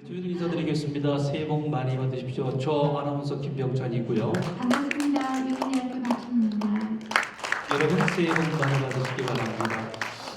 저희들 인사드리겠습니다. 새해 복 많이 받으십시오. 저 아나운서 김병찬이고요. 반갑습니다. 유은혜학교 박신입니다. 여러분 새해 복 많이 받으시기 바랍니다.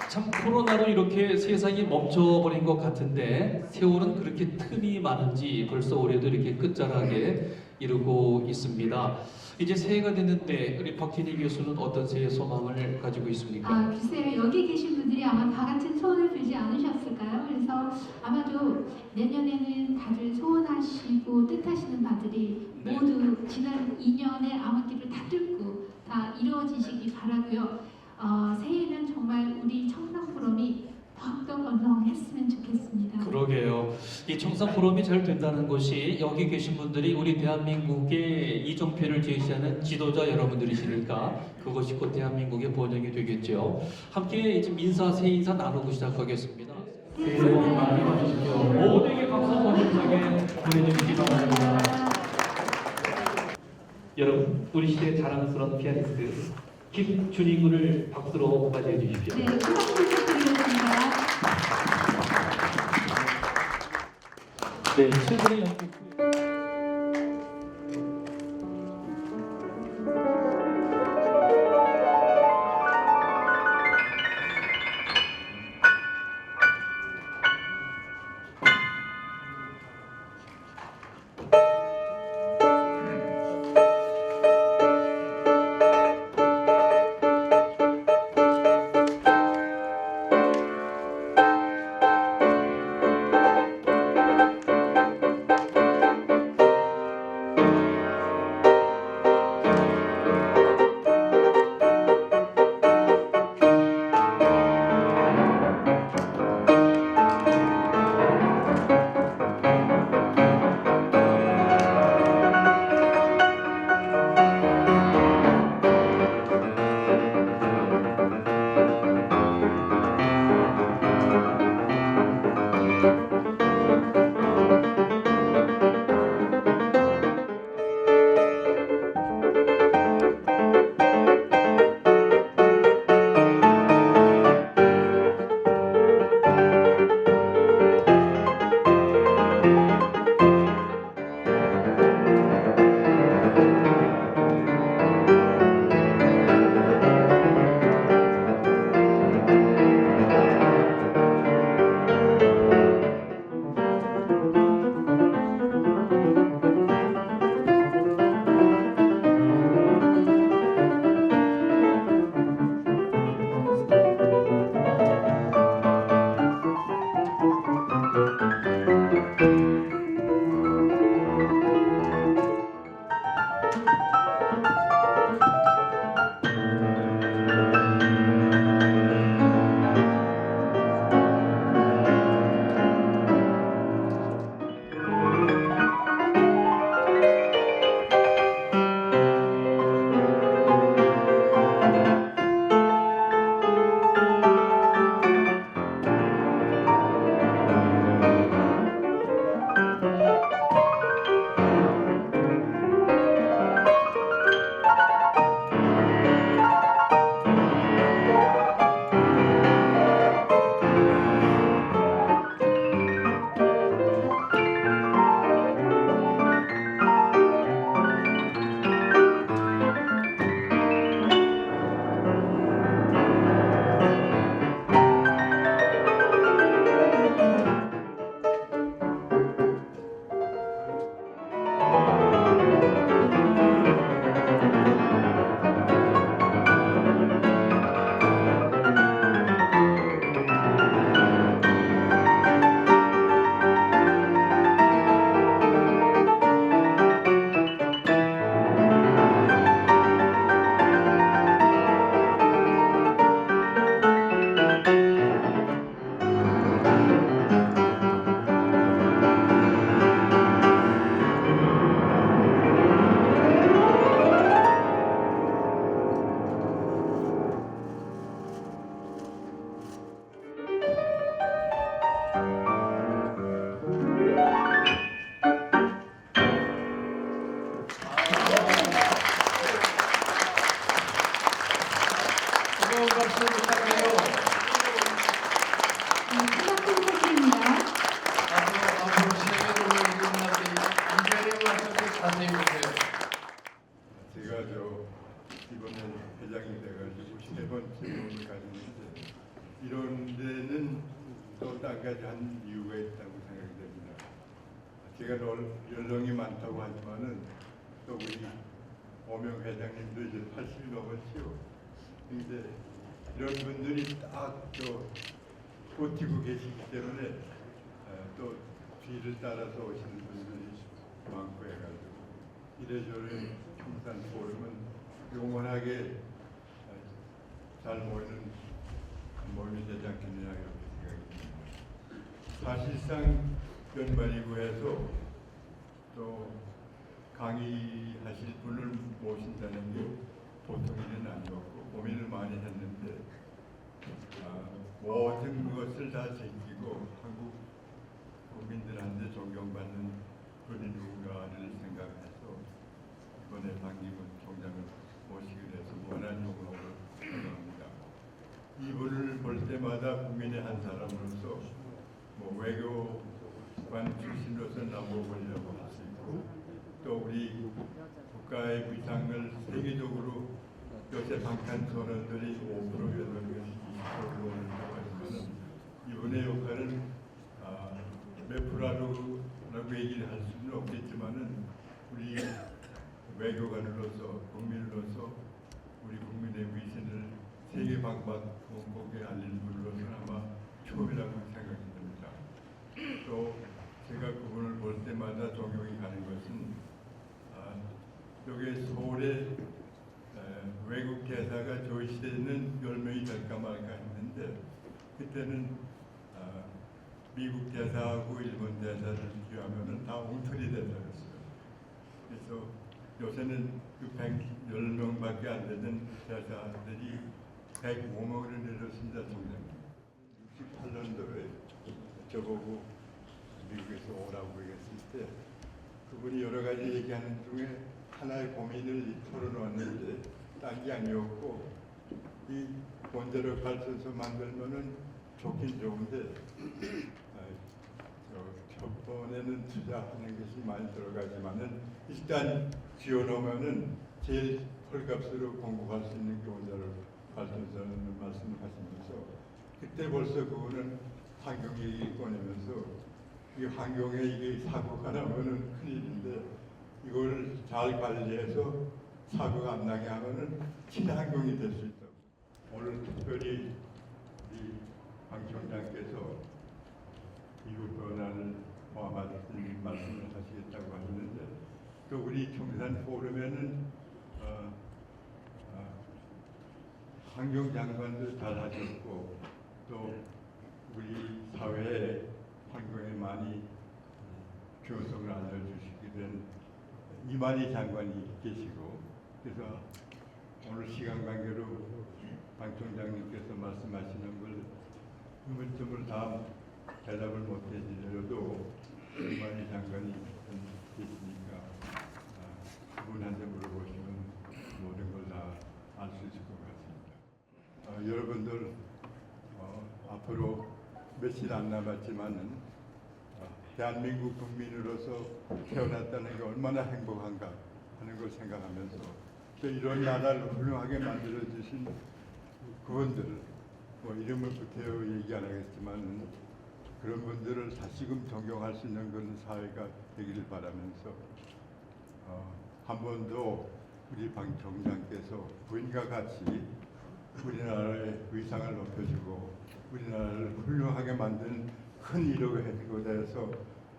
참 코로나로 이렇게 세상이 멈춰버린 것 같은데 세월은 그렇게 틈이 많은지 벌써 올해도 이렇게 끝자락에 이르고 있습니다. 이제 새해가 됐는데 우리 박진희 교수는 어떤 새해 소망을 가지고 있습니까? 글쎄요. 여기 계신 분들이 아마 다 같은 소원을 빌지 않으셨을까요? 그래서 아마도 내년에는 다들 소원하시고 뜻하시는 바들이 네. 모두 지난 2년의 암흑기를 다 뚫고 다 이루어지시기 바라고요. 새해는 정말 우리 청산포럼이 더욱더 번성했으면 좋겠습니다. 그러게요. 이 청산 포럼이 잘 된다는 것이 여기 계신 분들이 우리 대한민국의 이정표를 제시하는 지도자 여러분들이시니까 그것이 곧 대한민국의 번영이 되겠죠. 함께 지금 새해 인사 나누고 시작하겠습니다. 새해 복 많이 받으십시오. 모두에게 박수 한번 힘차게 보내주시기 바랍니다. 여러분, 우리 시대의 자랑스러운 피아니스트 김준희 군을 박수로 맞이해 주십시오. 네, 큰 박수 부탁드리겠습니다. 네, 최근에 연극 이렇게까지 한 이유가 있다고 생각이 됩니다. 제가 연령이 많다고 하지만은 또 우리 오명 회장님도 이제 80이 넘었죠. 근데 이런 분들이 딱 버티고 계시기 때문에 또 뒤를 따라서 오시는 분들이 많고 해가지고 이래저래 청산 포럼은 영원하게 잘 모이는 모임이 되지 않겠느냐 이렇게 생각합니다. 사실상 연말이고 해서 또 강의하실 분을 모신다는 게 보통 일은 아니었고 고민을 많이 했는데 모든 것을 다 제끼고 한국 국민들한테 존경받는 분이 누군가를 생각해서 이번에 반기문 총장을 모시게 돼서 무한한 영광으로 생각합니다. 이분을 볼 때마다 국민의 한 사람으로서 외교관 출신으로서 나눠보려고 할 수 있고 또 우리 국가의 위상을 세계적으로 요새 방탄소년들이 5%에 넘는 20%로 올린다고 하지만 이분의 역할은 몇 프로라고 얘기를 할 수는 없겠지만은 우리 외교관으로서 국민으로서 우리 국민의 위신을 세계 방방곡곡에 알리는 분으로서는 아마 처음이라고 생각이 듭니다. 또 제가 그분을 볼 때마다 동경이 가는 것은 여기 서울에 외국 대사가 저희 시대에는 10명이 될까 말까 했는데 그때는 미국 대사하고 일본 대사를 비교하면 다 엉터리 대사였어요. 그래서 요새는 110명밖에 안 되는 대사들이 105명으로 내렸습니다. 총장님. 68년도에 저보고 미국에서 오라고 얘기했을 때 그분이 여러 가지 얘기하는 중에 하나의 고민을 털어놓았는데 딴 게 아니었고 이 원자력 발전소 만들면은 좋긴 좋은데 첫 번에는 투자하는 것이 많이 들어가지만은 일단 지어놓으면은 제일 헐값으로 공급할 수 있는 게 원자력 발전소라는 말씀을 하시면서 그때 벌써 그거는 환경 얘기를 꺼내면서 이 환경에 이게 사고가 나면은 큰일인데 이걸 잘 관리해서 사고가 안 나게 하면은 친환경이 될 수 있다고. 오늘 특별히 이 방 총장께서 이웃 변화를 포함한 말씀을 하시겠다고 하셨는데 또 우리 청산 포럼에는 환경장관도 잘 하셨고 또 우리 사회에 환경에 많이 교성을 알려주시게 된 이만희 장관이 계시고 그래서 오늘 시간 관계로 방 총장님께서 말씀하시는 걸 흐물흐물 다 대답을 못 해드려도 이만희 장관이 계시니까 그분한테 물어보시면 모든 걸 다 알 수 있을 것 같습니다. 여러분들 앞으로 며칠 안 남았지만은 대한민국 국민으로서 태어났다는 게 얼마나 행복한가 하는 걸 생각하면서 또 이런 나라를 훌륭하게 만들어 주신 그분들 이름을 구태여 얘기 안 하겠지만 그런 분들을 다시금 존경할 수 있는 그런 사회가 되기를 바라면서 한 번 더 우리 방 총장께서 부인과 같이 우리나라의 위상을 높여주고 우리나라를 훌륭하게 만든 큰 일을 해주고 대해서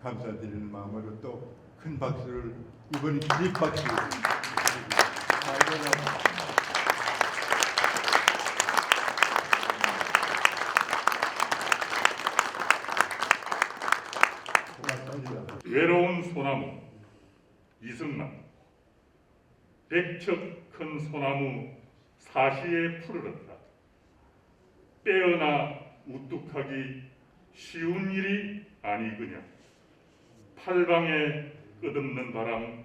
감사드리는 마음으로 또 큰 박수를 이번에 기립박수 외로운 소나무 이승만 백척 큰 소나무 사시에 푸르렀다. 빼어나 우뚝하기 쉬운 일이 아니그냐. 팔방에 끝없는 바람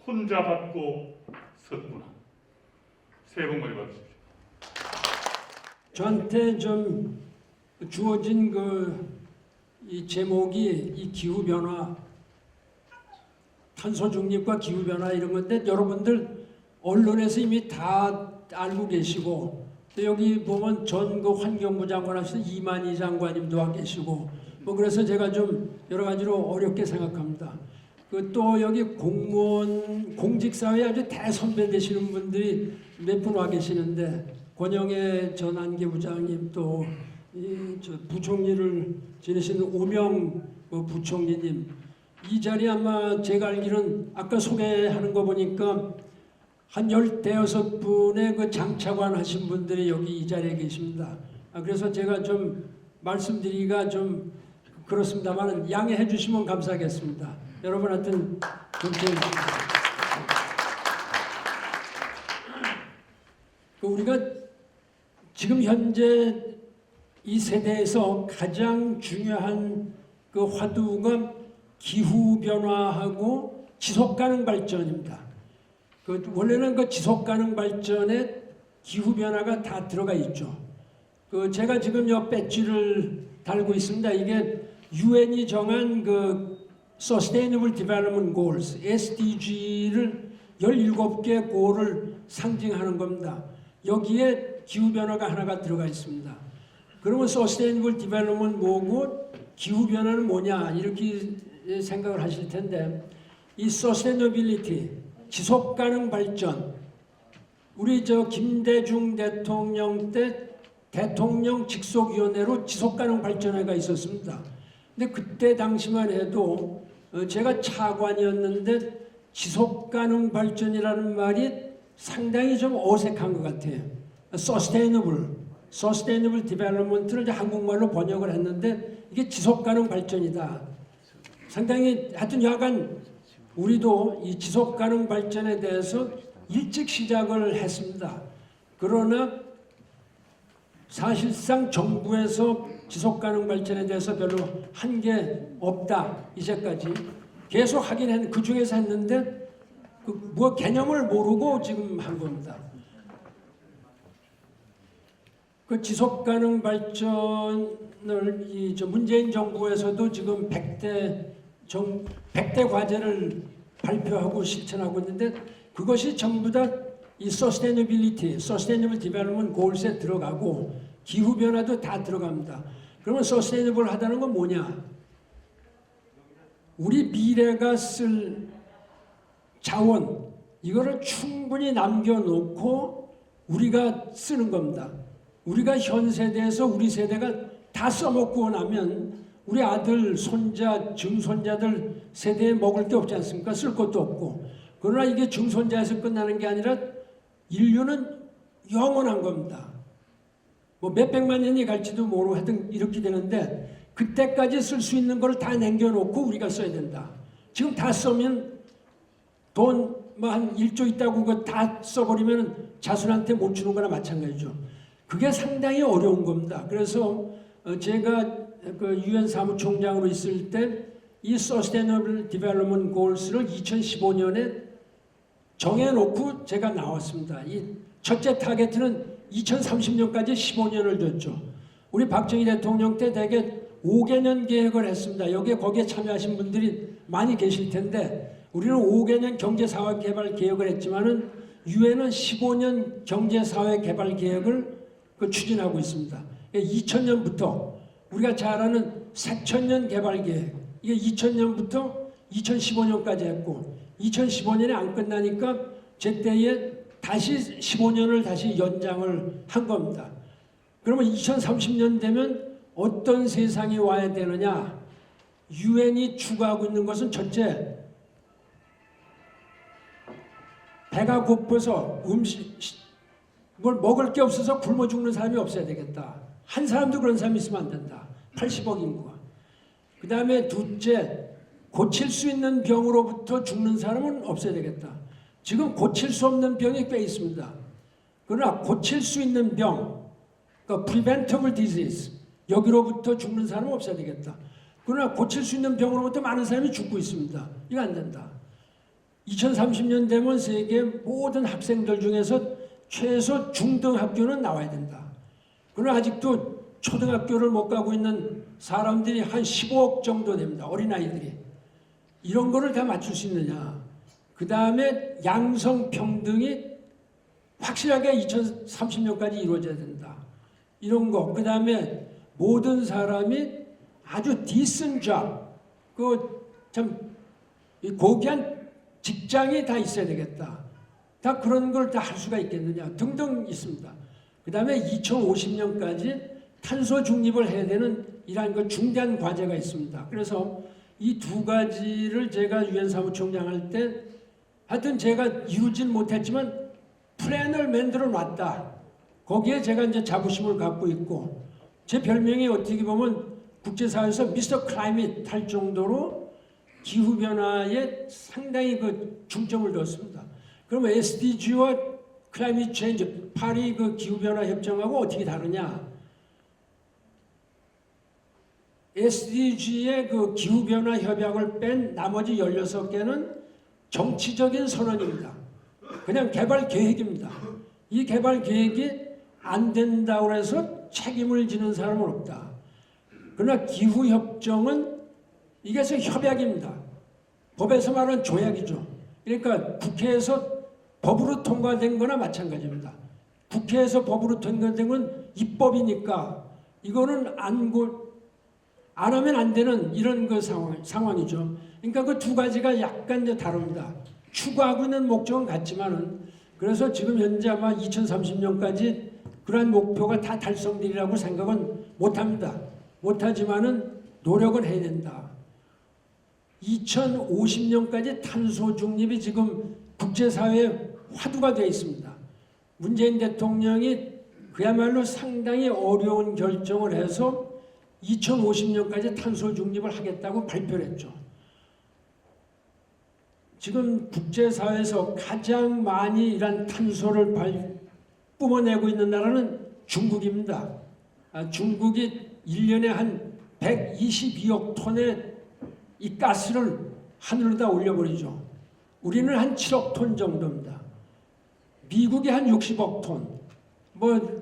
혼자 받고 섰구나. 새해 복 많이 받으십시오. 저한테 좀 주어진 이 제목이 이 기후 변화, 탄소 중립과 기후 변화 이런 건데 여러분들 언론에서 이미 다 알고 계시고 또 여기 보면 전 환경부 장관 하시는 이만희 장관님도 와 계시고 뭐 그래서 제가 좀 여러 가지로 어렵게 생각합니다. 그 또 여기 공무원 공직사회에 아주 대선배 되시는 분들이 몇 분 와 계시는데 권영애 전 안개부장님 또 저 부총리를 지내시는 오명 부총리님 이 자리에 아마 제가 알기로는 아까 소개하는 거 보니까 한 15분의 그 장차관 하신 분들이 여기 이 자리에 계십니다. 그래서 제가 좀 말씀드리기가 좀 그렇습니다만 양해해 주시면 감사하겠습니다. 여러분 하여튼 우리가 지금 현재 이 세대에서 가장 중요한 그 화두가 기후 변화하고 지속 가능 발전입니다. 그 원래는 그 지속 가능 발전에 기후 변화가 다 들어가 있죠. 그 제가 지금 요 배지를 달고 있습니다. 이게 유엔이 정한 그 Sustainable Development Goals (SDG를) 17개 골을 상징하는 겁니다. 여기에 기후 변화가 하나가 들어가 있습니다. 그러면 Sustainable Development 뭐고 기후 변화는 뭐냐 이렇게 생각을 하실 텐데 이 Sustainability 지속 가능 발전 우리 저 김대중 대통령 때 대통령 직속위원회로 지속 가능 발전회가 있었습니다. 근데 그때 당시만 해도 제가 차관이었는데 지속 가능 발전이라는 말이 상당히 좀 어색한 것 같아요. Sustainable Development를 이제 한국말로 번역을 했는데 이게 지속 가능 발전이다. 상당히 하여튼 약간 우리도 이 지속 가능 발전에 대해서 일찍 시작을 했습니다. 그러나 사실상 정부에서 지속 가능 발전에 대해서 별로 한 게 없다. 이제까지 계속 하긴 했는데 그 중에서 했는데 그 뭐 개념을 모르고 지금 한 겁니다. 그 지속 가능 발전을 이 문재인 정부에서도 지금 100대 과제를 발표하고 실천하고 있는데 그것이 전부 다 이 Sustainable Development Goals에 들어가고 기후 변화도 다 들어갑니다. 그러면 Sustainable 하다는 건 뭐냐? 우리 미래가 쓸 자원 이거를 충분히 남겨놓고 우리가 쓰는 겁니다. 우리가 현 세대에서 우리 세대가 다 써먹고 나면 우리 아들, 손자, 증손자들 세대에 먹을 게 없지 않습니까? 쓸 것도 없고. 그러나 이게 증손자에서 끝나는 게 아니라 인류는 영원한 겁니다. 뭐 몇백만 년이 갈지도 모르고 하여튼 이렇게 되는데 그때까지 쓸 수 있는 걸 다 남겨놓고 우리가 써야 된다. 지금 다 쓰면 돈 뭐 한 1조 있다고 그거 다 써버리면 자손한테 못 주는 거나 마찬가지죠. 그게 상당히 어려운 겁니다. 그래서 제가 그 유엔 사무총장으로 있을 때 이 Sustainable Development Goals를 2015년에 정해놓고 제가 나왔습니다. 이 첫째 타겟은 2030년까지 15년을 줬죠. 우리 박정희 대통령 때 대개 5개년 계획을 했습니다. 거기에 참여하신 분들이 많이 계실 텐데 우리는 5개년 경제사회개발 계획을 했지만은 유엔은 15년 경제사회개발 계획을 추진하고 있습니다. 2000년부터 우리가 잘 아는 새천년 개발 계획 이게 2000년부터 2015년까지 했고 2015년에 안 끝나니까 제때에 다시 15년을 다시 연장을 한 겁니다. 그러면 2030년 되면 어떤 세상이 와야 되느냐? 유엔이 추구하고 있는 것은 첫째, 배가 고파서 뭘 먹을 게 없어서 굶어 죽는 사람이 없어야 되겠다. 한 사람도 그런 사람이 있으면 안 된다. 80억 인구가. 그 다음에 둘째, 고칠 수 있는 병으로부터 죽는 사람은 없어야 되겠다. 지금 고칠 수 없는 병이 꽤 있습니다. 그러나 고칠 수 있는 병, 그러니까 preventable disease, 여기로부터 죽는 사람은 없어야 되겠다. 그러나 고칠 수 있는 병으로부터 많은 사람이 죽고 있습니다. 이거 안 된다. 2030년 되면 세계 모든 학생들 중에서 최소 중등학교는 나와야 된다. 그러나 아직도 초등학교를 못 가고 있는 사람들이 한 15억 정도 됩니다. 어린아이들이. 이런 거를 다 맞출 수 있느냐. 그 다음에 양성평등이 확실하게 2030년까지 이루어져야 된다. 이런 거. 그 다음에 모든 사람이 아주 decent job, 그참 고귀한 직장이 다 있어야 되겠다. 다 그런 걸 다 할 수가 있겠느냐 등등 있습니다. 그 다음에 2050년까지 탄소 중립을 해야 되는 이러한 그 중대한 과제가 있습니다. 그래서 이 두 가지를 제가 유엔 사무총장 할 때 하여튼 제가 이루진 못했지만 플랜을 만들어 놨다. 거기에 제가 이제 자부심을 갖고 있고 제 별명이 어떻게 보면 국제사회에서 미스터 클라이밋 할 정도로 기후변화에 상당히 그 중점을 뒀습니다. 그러면 SDG와 클라이밋 체인지, 파리 그 기후변화 협정하고 어떻게 다르냐? SDG의 그 기후변화 협약을 뺀 나머지 16개는 정치적인 선언입니다. 그냥 개발 계획입니다. 이 개발 계획이 안 된다고 해서 책임을 지는 사람은 없다. 그러나 기후협정은 이게 협약입니다. 법에서 말하는 조약이죠. 그러니까 국회에서 법으로 통과된 거나 마찬가지입니다. 국회에서 법으로 통과된 건 입법이니까 이거는 안 하면 안 되는 이런 그 상황이죠. 그러니까 그 두 가지가 약간 이제 다릅니다. 추구하고 있는 목적은 같지만은 그래서 지금 현재 아마 2030년까지 그러한 목표가 다 달성되리라고 생각은 못합니다. 못하지만은 노력은 해야 된다. 2050년까지 탄소 중립이 지금 국제사회에 화두가 되어 있습니다. 문재인 대통령이 그야말로 상당히 어려운 결정을 해서 2050년까지 탄소 중립을 하겠다고 발표를 했죠. 지금 국제사회에서 가장 많이 이런 탄소를 뿜어내고 있는 나라는 중국입니다. 중국이 1년에 한 122억 톤의 이 가스를 하늘로다 올려버리죠. 우리는 한 7억 톤 정도입니다. 미국이 한 60억 톤,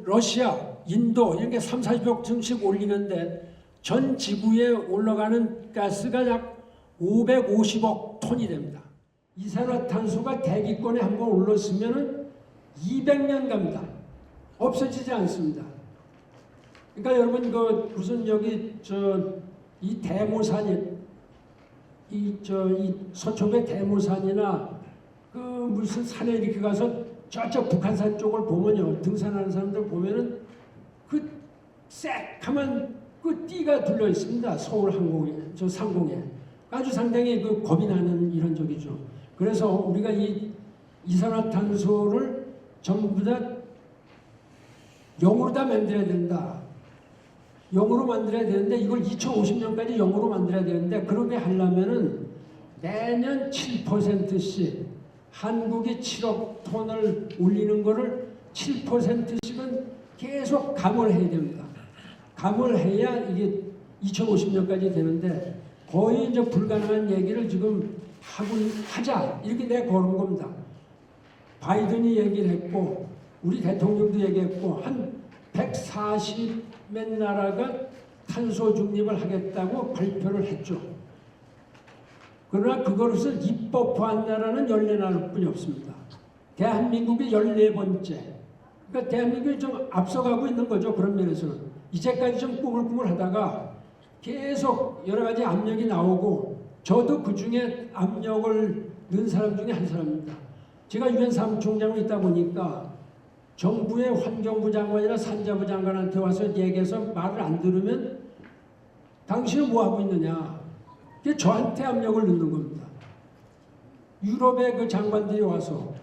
러시아, 인도 이렇게 3, 40억 톤씩 올리는데 전 지구에 올라가는 가스가 약 550억 톤이 됩니다. 이산화탄소가 대기권에 한번 올랐으면 200년 갑니다. 없어지지 않습니다. 그러니까 여러분 무슨 여기 이 대모산이 이 서초배 대모산이나 그 무슨 산에 이렇게 가서 저쪽 북한산 쪽을 보면요, 등산하는 사람들 보면은 그 새카만 그 띠가 둘러 있습니다. 서울 항공에 상공에 아주 상당히 그 겁이 나는 이런 적이죠. 그래서 우리가 이 이산화탄소를 전부 다 0으로 다 만들어야 된다. 0으로 만들어야 되는데 이걸 2050년까지 0으로 만들어야 되는데 그렇게 하려면은 매년 7%씩 한국이 7억 톤을 올리는 거를 7%씩은 계속 감을 해야 됩니다. 감을 해야 이게 2050년까지 되는데 거의 이제 불가능한 얘기를 지금 하자 이렇게 내걸은 겁니다. 바이든이 얘기를 했고 우리 대통령도 얘기했고 한 140몇 나라가 탄소 중립을 하겠다고 발표를 했죠. 그러나 그것을 입법화한 나라는 14나라뿐이 없습니다. 대한민국이 14번째. 그러니까 대한민국이 좀 앞서가고 있는 거죠. 그런 면에서는. 이제까지 좀 꾸물꾸물하다가 계속 여러 가지 압력이 나오고 저도 그 중에 압력을 넣은 사람 중에 한 사람입니다. 제가 유엔 사무총장으로 있다 보니까 정부의 환경부 장관이나 산자부 장관한테 와서 얘기해서 말을 안 들으면 당신은 뭐 하고 있느냐. 그게 저한테 압력을 넣는 겁니다. 유럽의 그 장관들이 와서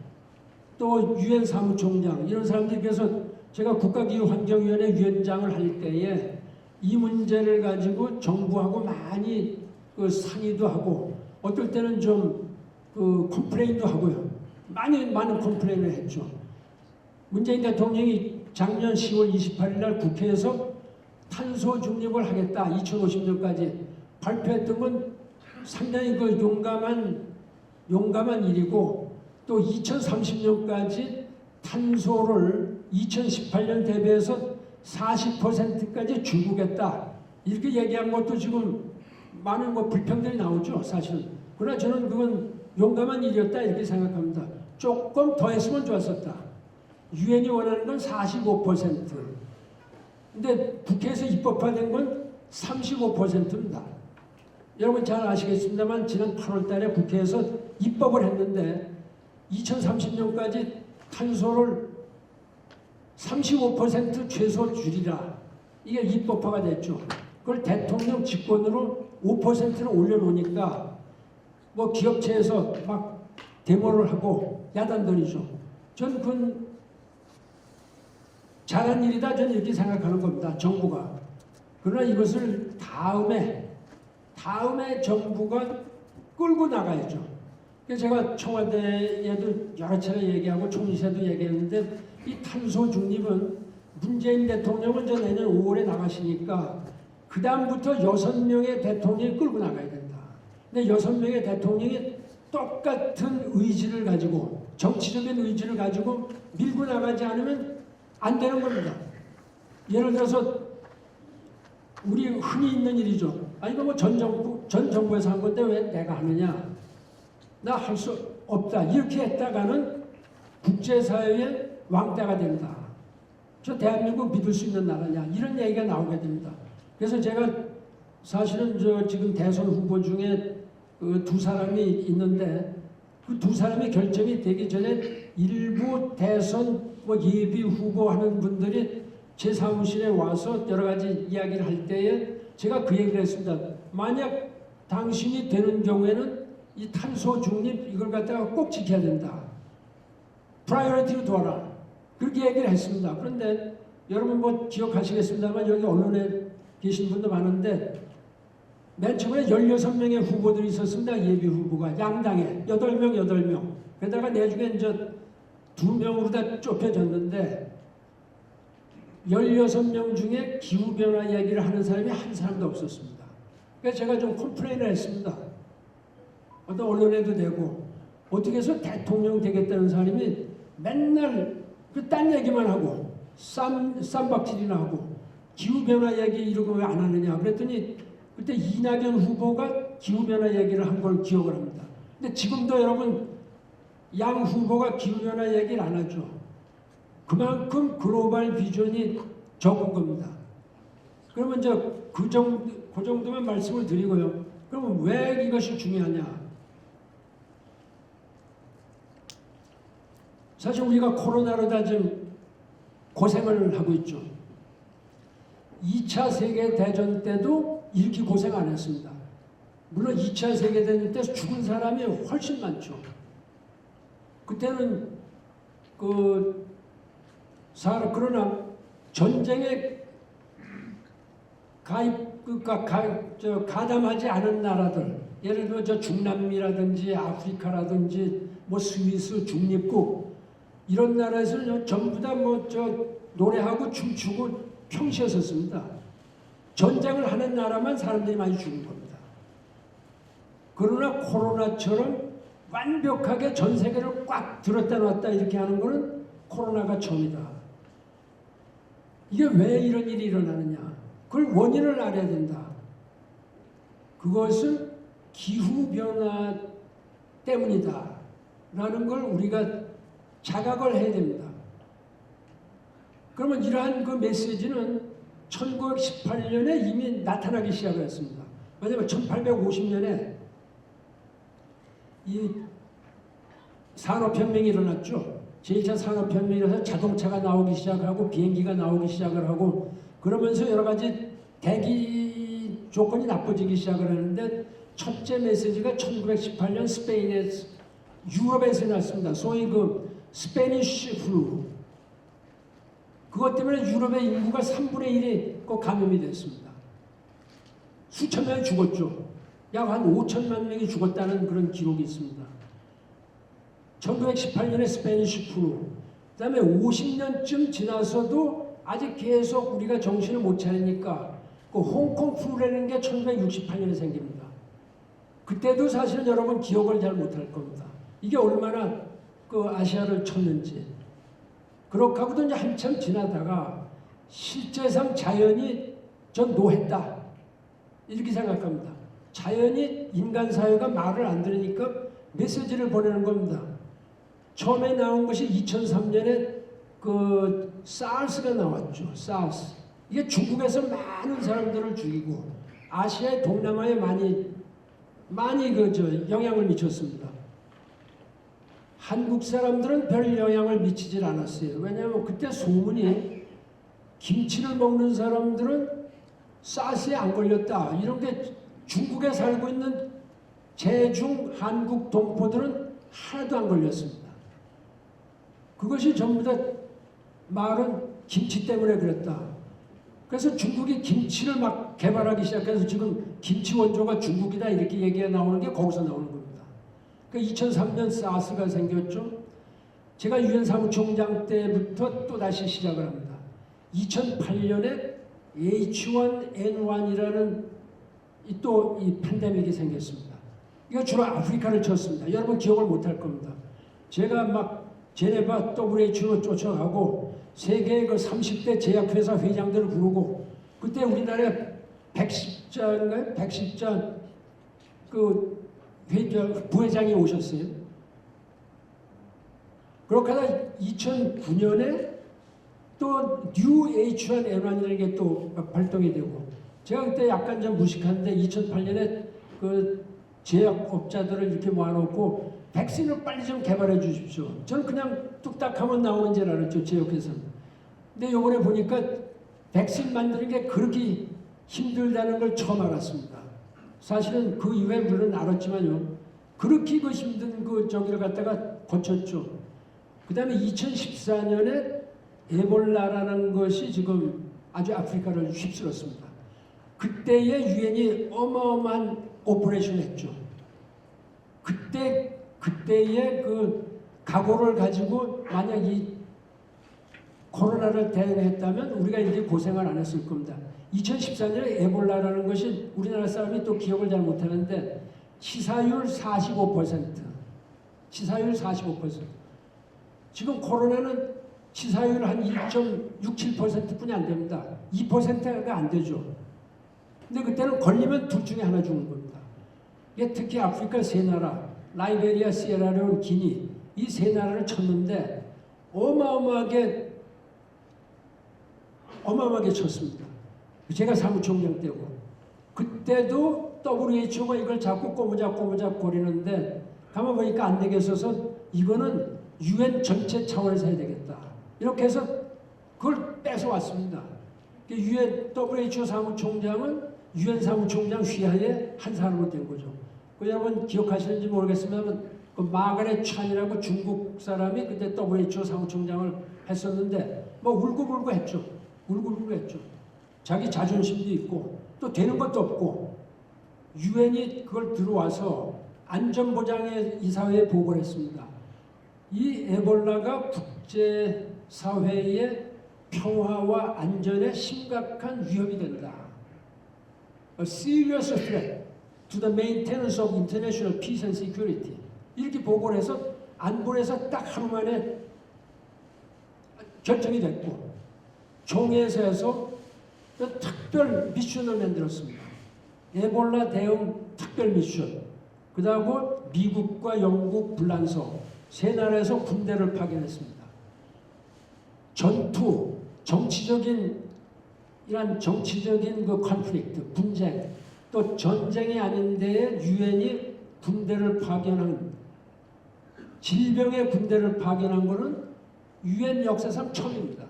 또 유엔 사무총장 이런 사람들이 그래서 제가 국가기후환경위원회 위원장을 할 때에 이 문제를 가지고 정부하고 많이 그 상의도 하고 어떨 때는 좀 그 컴플레인도 하고요. 많은 컴플레인을 했죠. 문재인 대통령이 작년 10월 28일 날 국회에서 탄소 중립을 하겠다 2050년까지 발표했던 건 상당히 그 용감한 일이고 또 2030년까지 탄소를 2018년 대비해서 40%까지 줄이겠다 이렇게 얘기한 것도 지금 많은 불평들이 나오죠 사실은. 그러나 저는 그건 용감한 일이었다 이렇게 생각합니다. 조금 더 했으면 좋았었다. 유엔이 원하는 건 45%. 근데 국회에서 입법화된 건 35%입니다. 여러분 잘 아시겠습니다만 지난 8월 달에 국회에서 입법을 했는데 2030년까지 탄소를 35% 최소 줄이라. 이게 입법화가 됐죠. 그걸 대통령 직권으로 5%를 올려놓으니까 뭐 기업체에서 막 데모를 하고 야단들이죠. 전 그건 잘한 일이다 저는 이렇게 생각하는 겁니다. 정부가. 그러나 이것을 다음에 정부가 끌고 나가야죠. 그래서 제가 청와대에도 여러 차례 얘기하고 총리실에도 얘기했는데 이 탄소 중립은 문재인 대통령은 저 내년 5월에 나가시니까 그 다음부터 6명의 대통령이 끌고 나가야 된다. 근데 6명의 대통령이 똑같은 의지를 가지고 정치적인 의지를 가지고 밀고 나가지 않으면 안 되는 겁니다. 예를 들어서 우리 흔히 있는 일이죠. 아니 뭐 전 정부에서 한 건데 왜 내가 하느냐? 나 할 수 없다. 이렇게 했다가는 국제사회의 왕따가 된다. 저 대한민국 믿을 수 있는 나라냐? 이런 얘기가 나오게 됩니다. 그래서 제가 사실은 저 지금 대선 후보 중에 그 두 사람이 있는데 그 두 사람이 결정이 되기 전에 일부 대선 뭐 예비 후보 하는 분들이 제 사무실에 와서 여러 가지 이야기를 할 때에 제가 그 얘기를 했습니다. 만약 당신이 되는 경우에는 이 탄소 중립 이걸 갖다가 꼭 지켜야 된다. 프라이어리티로 둬라. 그렇게 얘기를 했습니다. 그런데 여러분 뭐 기억하시겠습니다만 여기 언론에 계신 분도 많은데 맨 처음에 16명의 후보들이 있었습니다. 예비 후보가 양당에 8명. 그러다가 나중에 이제 2명으로 다 좁혀졌는데 16명 중에 기후변화 얘기를 하는 사람이 한 사람도 없었습니다. 그래서 제가 좀 컴플레인을 했습니다. 어떤 언론에도 되고 어떻게 해서 대통령 되겠다는 사람이 맨날 그 딴 얘기만 하고 쌈박질이나 하고 기후변화 얘기 이러고 왜 안 하느냐 그랬더니 그때 이낙연 후보가 기후변화 얘기를 한 걸 기억을 합니다. 근데 지금도 여러분 양 후보가 기후변화 얘기를 안 하죠. 그만큼 글로벌 비전이 적은 겁니다. 그러면 이제 그 정도만 말씀을 드리고요. 그러면 왜 이것이 중요하냐? 사실 우리가 코로나로 다 지금 고생을 하고 있죠. 2차 세계대전 때도 이렇게 고생 안 했습니다. 물론 2차 세계대전 때 죽은 사람이 훨씬 많죠. 그때는 그러나 전쟁에 가담하지 않은 나라들, 예를 들어 저 중남미라든지 아프리카라든지 뭐 스위스 중립국 이런 나라에서는 전부 다 뭐 저 노래하고 춤추고 평시했었습니다. 전쟁을 하는 나라만 사람들이 많이 죽은 겁니다. 그러나 코로나처럼 완벽하게 전 세계를 꽉 들었다 놨다 이렇게 하는 거는 코로나가 처음이다. 이게 왜 이런 일이 일어나느냐? 그걸 원인을 알아야 된다. 그것은 기후변화 때문이다. 라는 걸 우리가 자각을 해야 됩니다. 그러면 이러한 그 메시지는 1918년에 이미 나타나기 시작을 했습니다. 왜냐하면 1850년에 이 산업혁명이 일어났죠. 제1차 산업혁명이라서 자동차가 나오기 시작하고 비행기가 나오기 시작을 하고 그러면서 여러 가지 대기 조건이 나빠지기 시작을 하는데 첫째 메시지가 1918년 스페인에서 유럽에서 났습니다. 소위 그 스페니쉬 플루. 그것 때문에 유럽의 인구가 3분의 1이 그 감염이 됐습니다. 수천 명이 죽었죠. 약 한 5천만 명이 죽었다는 그런 기록이 있습니다. 1918년에 스페니쉬 플루. 그 다음에 50년쯤 지나서도 아직 계속 우리가 정신을 못 차리니까 그 홍콩 플루라는 게 1968년에 생깁니다. 그때도 사실은 여러분 기억을 잘 못할 겁니다. 이게 얼마나 그 아시아를 쳤는지. 그렇게 하고도 이제 한참 지나다가 실제상 자연이 전 노했다. 이렇게 생각합니다. 자연이 인간 사회가 말을 안 들으니까 메시지를 보내는 겁니다. 처음에 나온 것이 2003년에 그 사스가 나왔죠. 사스. 이게 중국에서 많은 사람들을 죽이고 아시아의 동남아에 많이 영향을 미쳤습니다. 한국 사람들은 별 영향을 미치질 않았어요. 왜냐하면 그때 소문이 김치를 먹는 사람들은 사스에 안 걸렸다. 이런 게 중국에 살고 있는 제중 한국 동포들은 하나도 안 걸렸습니다. 그것이 전부 다 말은 김치 때문에 그랬다. 그래서 중국이 김치를 막 개발하기 시작해서 지금 김치 원조가 중국이다 이렇게 얘기가 나오는 게 거기서 나오는 겁니다. 그러니까 2003년 사스가 생겼죠. 제가 유엔 사무총장 때부터 또 다시 시작을 합니다. 2008년에 H1N1이라는 또 이 팬데믹이 생겼습니다. 이거 주로 아프리카를 쳤습니다. 여러분 기억을 못할 겁니다. 제가 막 제네바 WHO로 쫓아가고 세계 그 30대 제약회사 회장들을 부르고 그때 우리나라에 110자인가요? 110자 그 부회장이 오셨어요. 그렇게 하다 2009년에 또 뉴 H1N1이라는 게 또 발동이 되고 제가 그때 약간 좀 무식한데 2008년에 그 제약업자들을 이렇게 모아놓고 백신을 빨리 좀 개발해 주십시오. 저는 그냥 뚝딱하면 나오는 줄 알았죠. 제약회사는. 근데 이번에 보니까 백신 만드는 게 그렇게 힘들다는 걸 처음 알았습니다. 사실은 그 이후에 물론 알았지만요. 그렇게 그 힘든 그 저기를 갖다가 거쳤죠. 그 다음에 2014년에 에볼라라는 것이 지금 아주 아프리카를 휩쓸었습니다. 그때의 유엔이 어마어마한 오퍼레이션 했죠. 그때의 그 각오를 가지고 만약 이 코로나를 대응했다면 우리가 이렇게 고생을 안 했을 겁니다. 2014년에 에볼라라는 것이 우리나라 사람이 또 기억을 잘 못하는데 치사율 45%. 치사율 45%. 지금 코로나는 치사율 한 1.67%뿐이 안 됩니다. 2%가 안 되죠. 근데 그때는 걸리면 둘 중에 하나 죽는 겁니다. 이게 특히 아프리카 세 나라, 라이베리아, 시에라레온, 기니 이 세 나라를 쳤는데 어마어마하게 쳤습니다. 제가 사무총장 때고 그때도 WHO가 이걸 자꾸 꼬무잡거리는데 가만 보니까 안 되겠어서 이거는 유엔 전체 차원에서 해야 되겠다. 이렇게 해서 그걸 뺏어왔습니다. 유엔 WHO 사무총장은 유엔 사무총장 휘하에 한 사람으로 된 거죠. 그 여러분 기억하시는지 모르겠습니다만 그 마가렛 찬이라고 중국 사람이 그때 WHO 사무총장을 했었는데 뭐 울고불고 했죠. 울고불고 했죠. 자기 자존심도 있고 또 되는 것도 없고 유엔이 그걸 들어와서 안전보장의 이사회에 보고를 했습니다. 이 에볼라가 국제사회의 평화와 안전에 심각한 위협이 된다. A serious threat to the maintenance of international peace and security. 이렇게 보고를 해서 안보에서 딱 하루 만에 결정이 됐고 총회에서 특별 미션을 만들었습니다. 에볼라 대응 특별 미션. 그다음에 미국과 영국, 불란서 세 나라에서 군대를 파견했습니다. 전투, 정치적인 그 컨플릭트, 분쟁, 또 전쟁이 아닌데 유엔이 군대를 파견한 질병의 군대를 파견한 것은 유엔 역사상 처음입니다.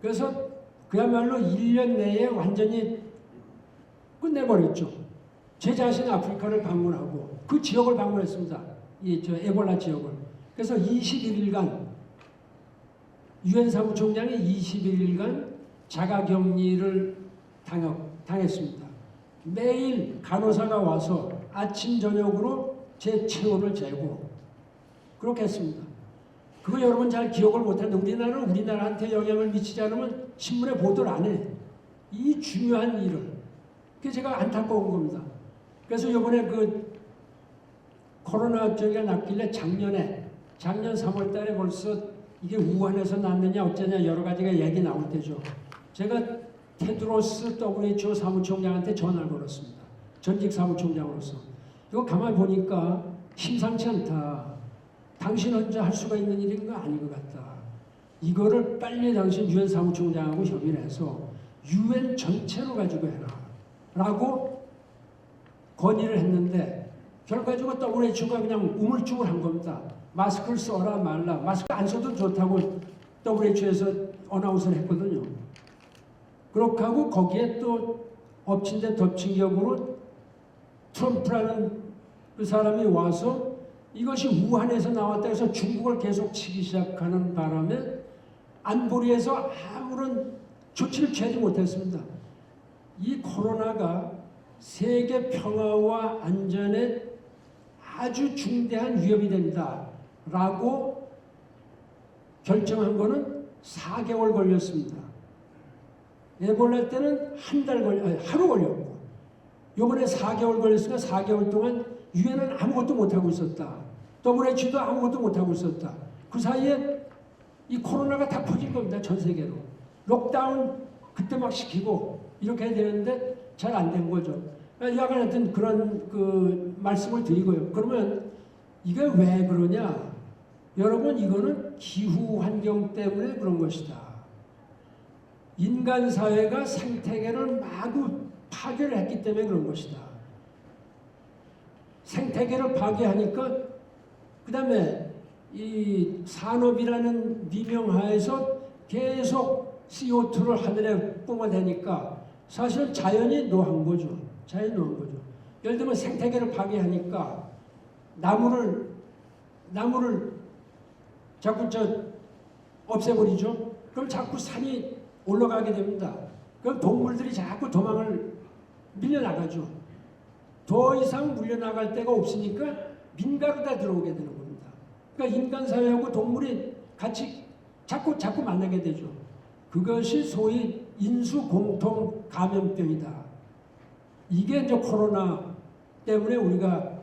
그래서 그야말로 1년 내에 완전히 끝내버렸죠. 제 자신 아프리카를 방문하고 그 지역을 방문했습니다. 이 에볼라 지역을. 그래서 21일간 유엔 사무총장이 21일간 자가격리를 당했습니다. 매일 간호사가 와서 아침 저녁으로 제 체온을 재고 그렇게 했습니다. 그거 여러분 잘 기억을 못하는데 우리나라는 우리나라한테 영향을 미치지 않으면 신문에 보도를 안 해. 이 중요한 일을. 그게 제가 안타까운 겁니다. 그래서 이번에 그 코로나 저기가 났길래 작년 3월 달에 벌써 이게 우한에서 났느냐 어쩌냐 여러 가지가 얘기 나올 때죠. 제가 테드로스 WHO 사무총장한테 전화를 걸었습니다. 전직 사무총장으로서. 이거 가만히 보니까 심상치 않다. 당신 혼자 할 수가 있는 일인 거 아닌 것 같다. 이거를 빨리 당신 유엔 사무총장하고 협의를 해서 유엔 전체로 가지고 해라 라고 건의를 했는데 결과적으로 WHO가 그냥 우물쭈물한 겁니다. 마스크를 써라 말라. 마스크 안 써도 좋다고 WHO에서 어나운스를 했거든요. 그렇게 하고 거기에 또 엎친 데 덮친 격으로 트럼프라는 그 사람이 와서 이것이 우한에서 나왔다 해서 중국을 계속 치기 시작하는 바람에 안보리에서 아무런 조치를 취하지 못했습니다. 이 코로나가 세계 평화와 안전에 아주 중대한 위협이 된다라고 결정한 거는 4개월 걸렸습니다. 에볼라 때는 하루 걸렸고 이번에 4개월 걸렸으니까 4개월 동안 유엔은 아무것도 못하고 있었다. WHO도 아무것도 못하고 있었다. 그 사이에 이 코로나가 다 퍼진 겁니다. 전 세계로. 록다운 그때 막 시키고 이렇게 해야 되는데 잘 안 된 거죠. 약간 하여튼 그런 그 말씀을 드리고요. 그러면 이게 왜 그러냐? 여러분 이거는 기후 환경 때문에 그런 것이다. 인간 사회가 생태계를 마구 파괴를 했기 때문에 그런 것이다. 생태계를 파괴하니까 그 다음에 이 산업이라는 미명하에서 계속 CO2를 하늘에 뿜어대니까 사실은 자연이 노한 거죠. 자연이 노한 거죠. 예를 들면 생태계를 파괴하니까 나무를 자꾸 없애버리죠. 그럼 자꾸 산이 올라가게 됩니다. 그럼 동물들이 자꾸 도망을 밀려나가죠. 더 이상 물려나갈 데가 없으니까 민가로 다 들어오게 되는 겁니다. 그러니까 인간 사회하고 동물이 같이 자꾸 만나게 되죠. 그것이 소위 인수 공통 감염병이다. 이게 이제 코로나 때문에 우리가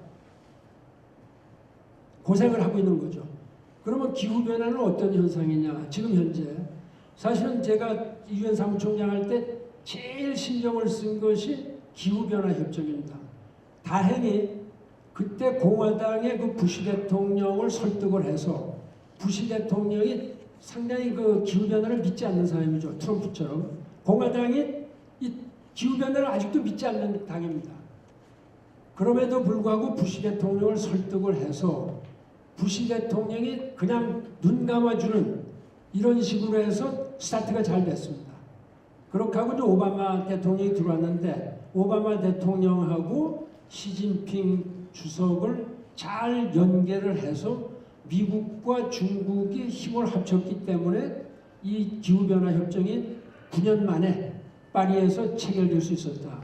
고생을 하고 있는 거죠. 그러면 기후변화는 어떤 현상이냐? 지금 현재 사실은 제가 유엔 사무총장 할 때 제일 신경을 쓴 것이 기후변화 협정입니다. 다행히 그때 공화당의 그 부시 대통령을 설득을 해서 부시 대통령이 상당히 그 기후변화를 믿지 않는 사람이죠. 트럼프처럼. 공화당이 이 기후변화를 아직도 믿지 않는 당입니다. 그럼에도 불구하고 부시 대통령을 설득을 해서 부시 대통령이 그냥 눈 감아주는 이런 식으로 해서 스타트가 잘 됐습니다. 그렇게 하고 이제 오바마 대통령이 들어왔는데 오바마 대통령하고 시진핑 주석을 잘 연계를 해서 미국과 중국이 힘을 합쳤기 때문에 이 기후변화 협정이 9년 만에 파리에서 체결될 수 있었다.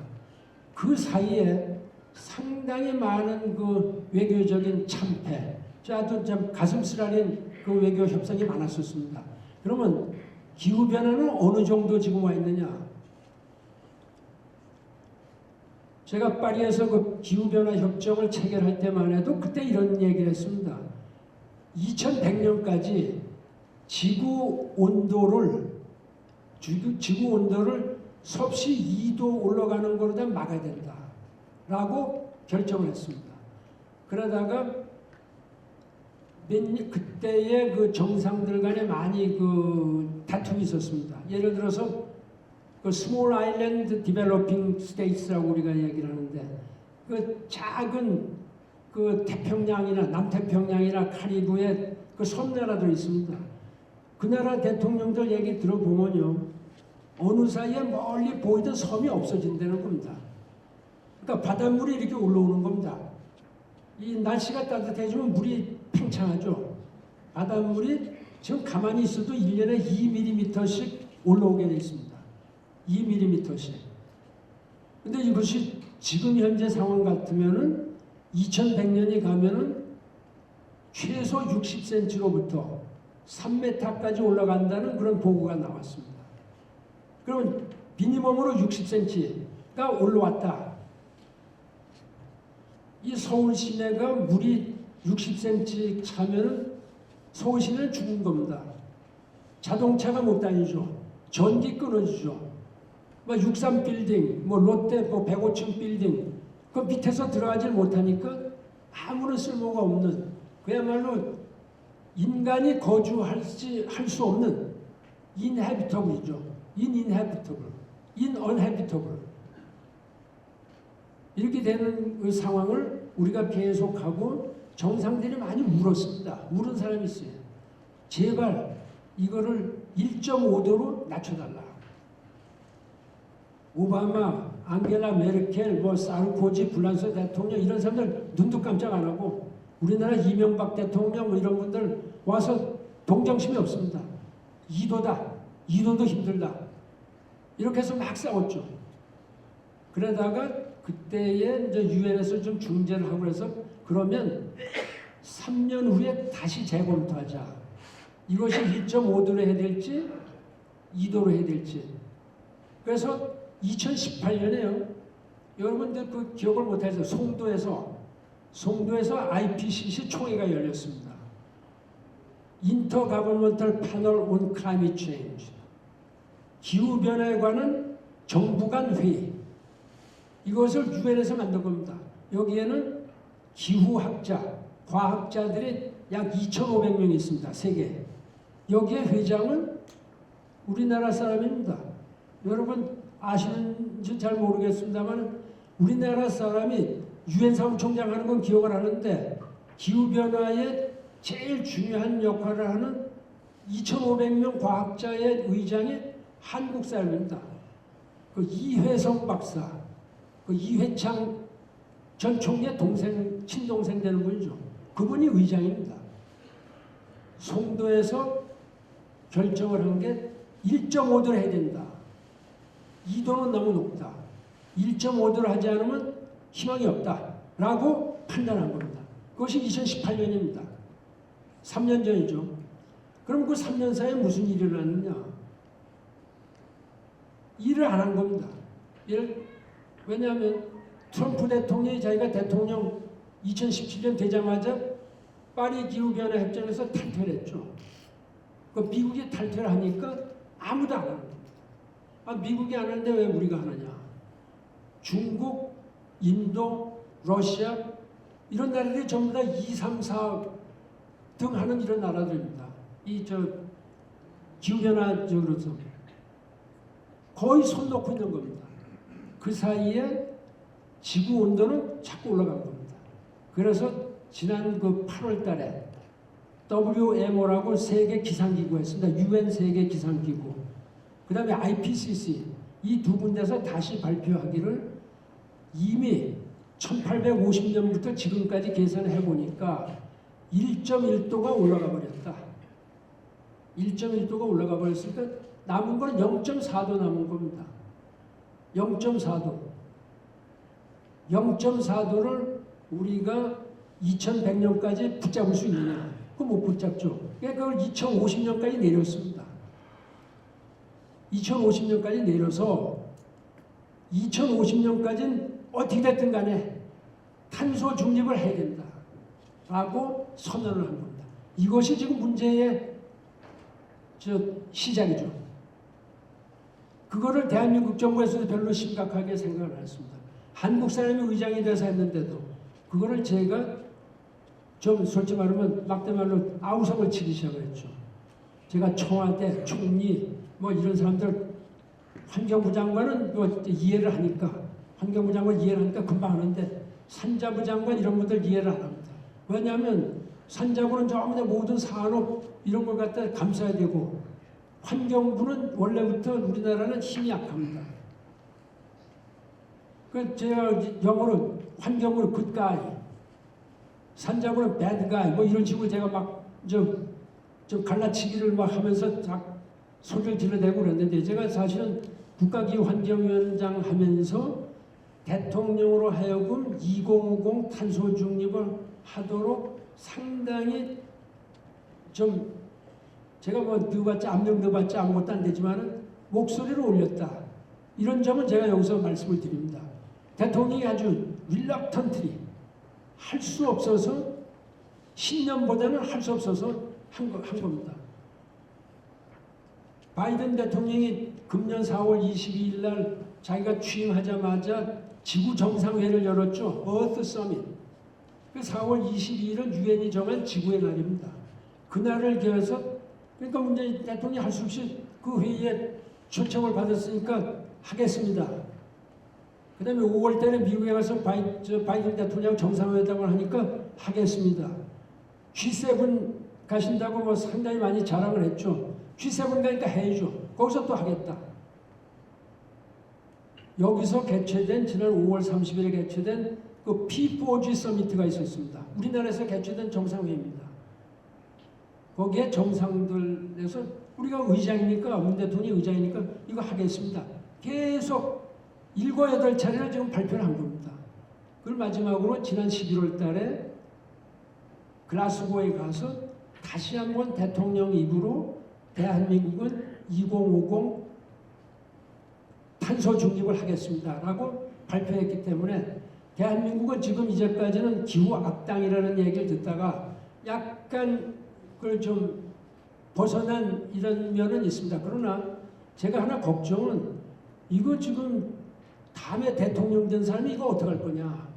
그 사이에 상당히 많은 그 외교적인 참패, 아주 참 가슴 쓰라린 그 외교 협상이 많았었습니다. 그러면 기후변화는 어느 정도 지금 와 있느냐? 제가 파리에서 그 기후변화 협정을 체결할 때만 해도 그때 이런 얘기를 했습니다. 2100년까지 지구 온도를 섭씨 2도 올라가는 거로 다 막아야 된다라고 결정을 했습니다. 그러다가 그때의 그 정상들 간에 많이 그 다툼이 있었습니다. 예를 들어서 그 스몰 아일랜드 디벨로핑 스테이트라고 우리가 얘기를 하는데 그 작은 그 태평양이나 남태평양이나 카리브의 그 섬나라들 있습니다. 그 나라 대통령들 얘기 들어보면요. 어느 사이에 멀리 보이던 섬이 없어진다는 겁니다. 그러니까 바닷물이 이렇게 올라오는 겁니다. 이 날씨가 따뜻해지면 물이 팽창하죠. 바닷물이 지금 가만히 있어도 1년에 2mm씩 올라오게 되어 있습니다. 2mm씩. 근데 이것이 지금 현재 상황 같으면은 2100년이 가면은 최소 60cm로부터 3m까지 올라간다는 그런 보고가 나왔습니다. 그러면 미니멈으로 60cm가 올라왔다. 이 서울 시내가 물이 60cm 차면은 서울 시내는 죽은 겁니다. 자동차가 못 다니죠. 전기 끊어지죠. 뭐 63 빌딩, 뭐 롯데 뭐 105층 빌딩, 그 밑에서 들어가질 못하니까 아무런 쓸모가 없는 그야말로 인간이 거주할 수 없는 inhabitable이죠. uninhabitable, uninhabitable. 이렇게 되는 그 상황을 우리가 계속하고 정상들이 많이 울었습니다. 울은 사람이 있어요. 제발 이거를 1.5도로 낮춰달라. 오바마, 안겔라 메르켈, 사르코지, 불란서 대통령 이런 사람들 눈도 깜짝 안 하고 우리나라 이명박 대통령 이런 분들 와서 동정심이 없습니다. 2도다. 2도도 힘들다. 이렇게 해서 막 싸웠죠. 그러다가 그때에 이제 유엔에서 좀 중재를 하고 그래서 그러면 3년 후에 다시 재검토하자. 이것이 1.5도로 해야 될지 2도로 해야 될지. 그래서 2018년에요. 여러분들 그 기억을 못해서 송도에서 IPCC 총회가 열렸습니다. Intergovernmental Panel on Climate Change. 기후변화에 관한 정부 간 회의. 이것을 유엔에서 만든 겁니다. 여기에는 기후학자, 과학자들이 약 2,500명이 있습니다. 세계. 여기에 회장은 우리나라 사람입니다. 여러분 아시는지 잘 모르겠습니다만 우리나라 사람이 유엔 사무총장 하는 건 기억을 하는데 기후변화에 제일 중요한 역할을 하는 2,500명 과학자의 의장이 한국 사람입니다. 그 이회성 박사, 그 이회창 전 총리의 동생, 친동생 되는 분이죠. 그분이 의장입니다. 송도에서 결정을 한 게 1.5도를 해야 된다. 2도는 너무 높다. 1.5도를 하지 않으면 희망이 없다. 라고 판단한 겁니다. 그것이 2018년입니다. 3년 전이죠. 그럼 그 3년 사이에 무슨 일이 일어났느냐? 일을 안 한 겁니다. 왜냐하면 트럼프 대통령이 자기가 대통령 2017년 되자마자 파리 기후변화 협정에서 탈퇴를 했죠. 그 미국이 탈퇴를 하니까 아무도 안 하는 겁니다. 미국이 안 하는데 왜 우리가 하느냐? 중국, 인도, 러시아 이런 나라들이 전부 다 2, 3, 4 등 하는 이런 나라들입니다. 기후변화적으로서 거의 손 놓고 있는 겁니다. 그 사이에 지구 온도는 자꾸 올라간 겁니다. 그래서 지난 그 8월 달에 WMO라고 세계 기상기구가 있습니다. UN 세계 기상기구. 그 다음에 IPCC 이 두 군데서 다시 발표하기를 이미 1850년부터 지금까지 계산해 보니까 1.1도가 올라가 버렸다. 1.1도가 올라가 버렸으니까 남은 건 0.4도 남은 겁니다. 0.4도. 0.4도를 우리가 2100년까지 붙잡을 수 있느냐? 그거 못 붙잡죠. 그러니까 그걸 2050년까지 내렸습니다. 2050년까지 내려서 2050년까지는 어떻게 됐든 간에 탄소 중립을 해야 된다. 라고 선언을 한 겁니다. 이것이 지금 문제의 시작이죠. 그거를 대한민국 정부에서도 별로 심각하게 생각을 안 했습니다. 한국 사람이 의장이 돼서 했는데도 그거를 제가 좀 솔직히 말하면 막대말로 아우성을 치기 시작했죠. 제가 청와대, 총리 이런 사람들 환경부 장관은 이해를 하니까 환경부 장관 이해를 하니까 금방 하는데 산자부 장관 이런 분들 이해를 안 합니다. 왜냐하면 산자부는 전부 다 모든 산업 이런 걸 갖다 감싸야 되고 환경부는 원래부터 우리나라는 힘이 약합니다. 그 제가 영어로 환경부는 good guy, 산자부는 bad guy 이런 식으로 제가 막 좀 갈라치기를 막 하면서 소리를 질러대고 그랬는데 제가 사실은 국가기후환경위원장 하면서 대통령으로 하여금 2050 탄소 중립을 하도록 상당히 좀 제가 압력 넣어봤자 아무것도 안 되지만은 목소리를 올렸다. 이런 점은 제가 여기서 말씀을 드립니다. 대통령이 아주 reluctantly 할 수 없어서 신념보다는 할 수 없어서 한 겁니다. 바이든 대통령이 금년 4월 22일 날 자기가 취임하자마자 지구 정상회를 열었죠. Earth Summit. 그 4월 22일은 유엔이 정한 지구의 날입니다. 그날을 기해서 그러니까 문재인 대통령이 할 수 없이 그 회의에 초청을 받았으니까 하겠습니다. 그 다음에 5월 달에 미국에 가서 바이든 대통령하고 정상회담을 하니까 하겠습니다. G7 가신다고 뭐 상당히 많이 자랑을 했죠. G7 가니까 해야죠. 거기서 또 하겠다. 여기서 개최된 지난 5월 30일에 개최된 그 P4G 서미트가 있었습니다. 우리나라에서 개최된 정상회의입니다. 거기에 정상들에서 우리가 의장이니까 문 대통령이 의장이니까 이거 하겠습니다. 계속 7, 8차례를 지금 발표를 한 겁니다. 그걸 마지막으로 지난 11월 달에 글라스고에 가서 다시 한번 대통령 입으로 대한민국은 2050 탄소 중립을 하겠습니다라고 발표했기 때문에 대한민국은 지금 이제까지는 기후 악당이라는 얘기를 듣다가 약간 그걸 좀 벗어난 이런 면은 있습니다. 그러나 제가 하나 걱정은 이거 지금 다음에 대통령 된 사람이 이거 어떡할 거냐.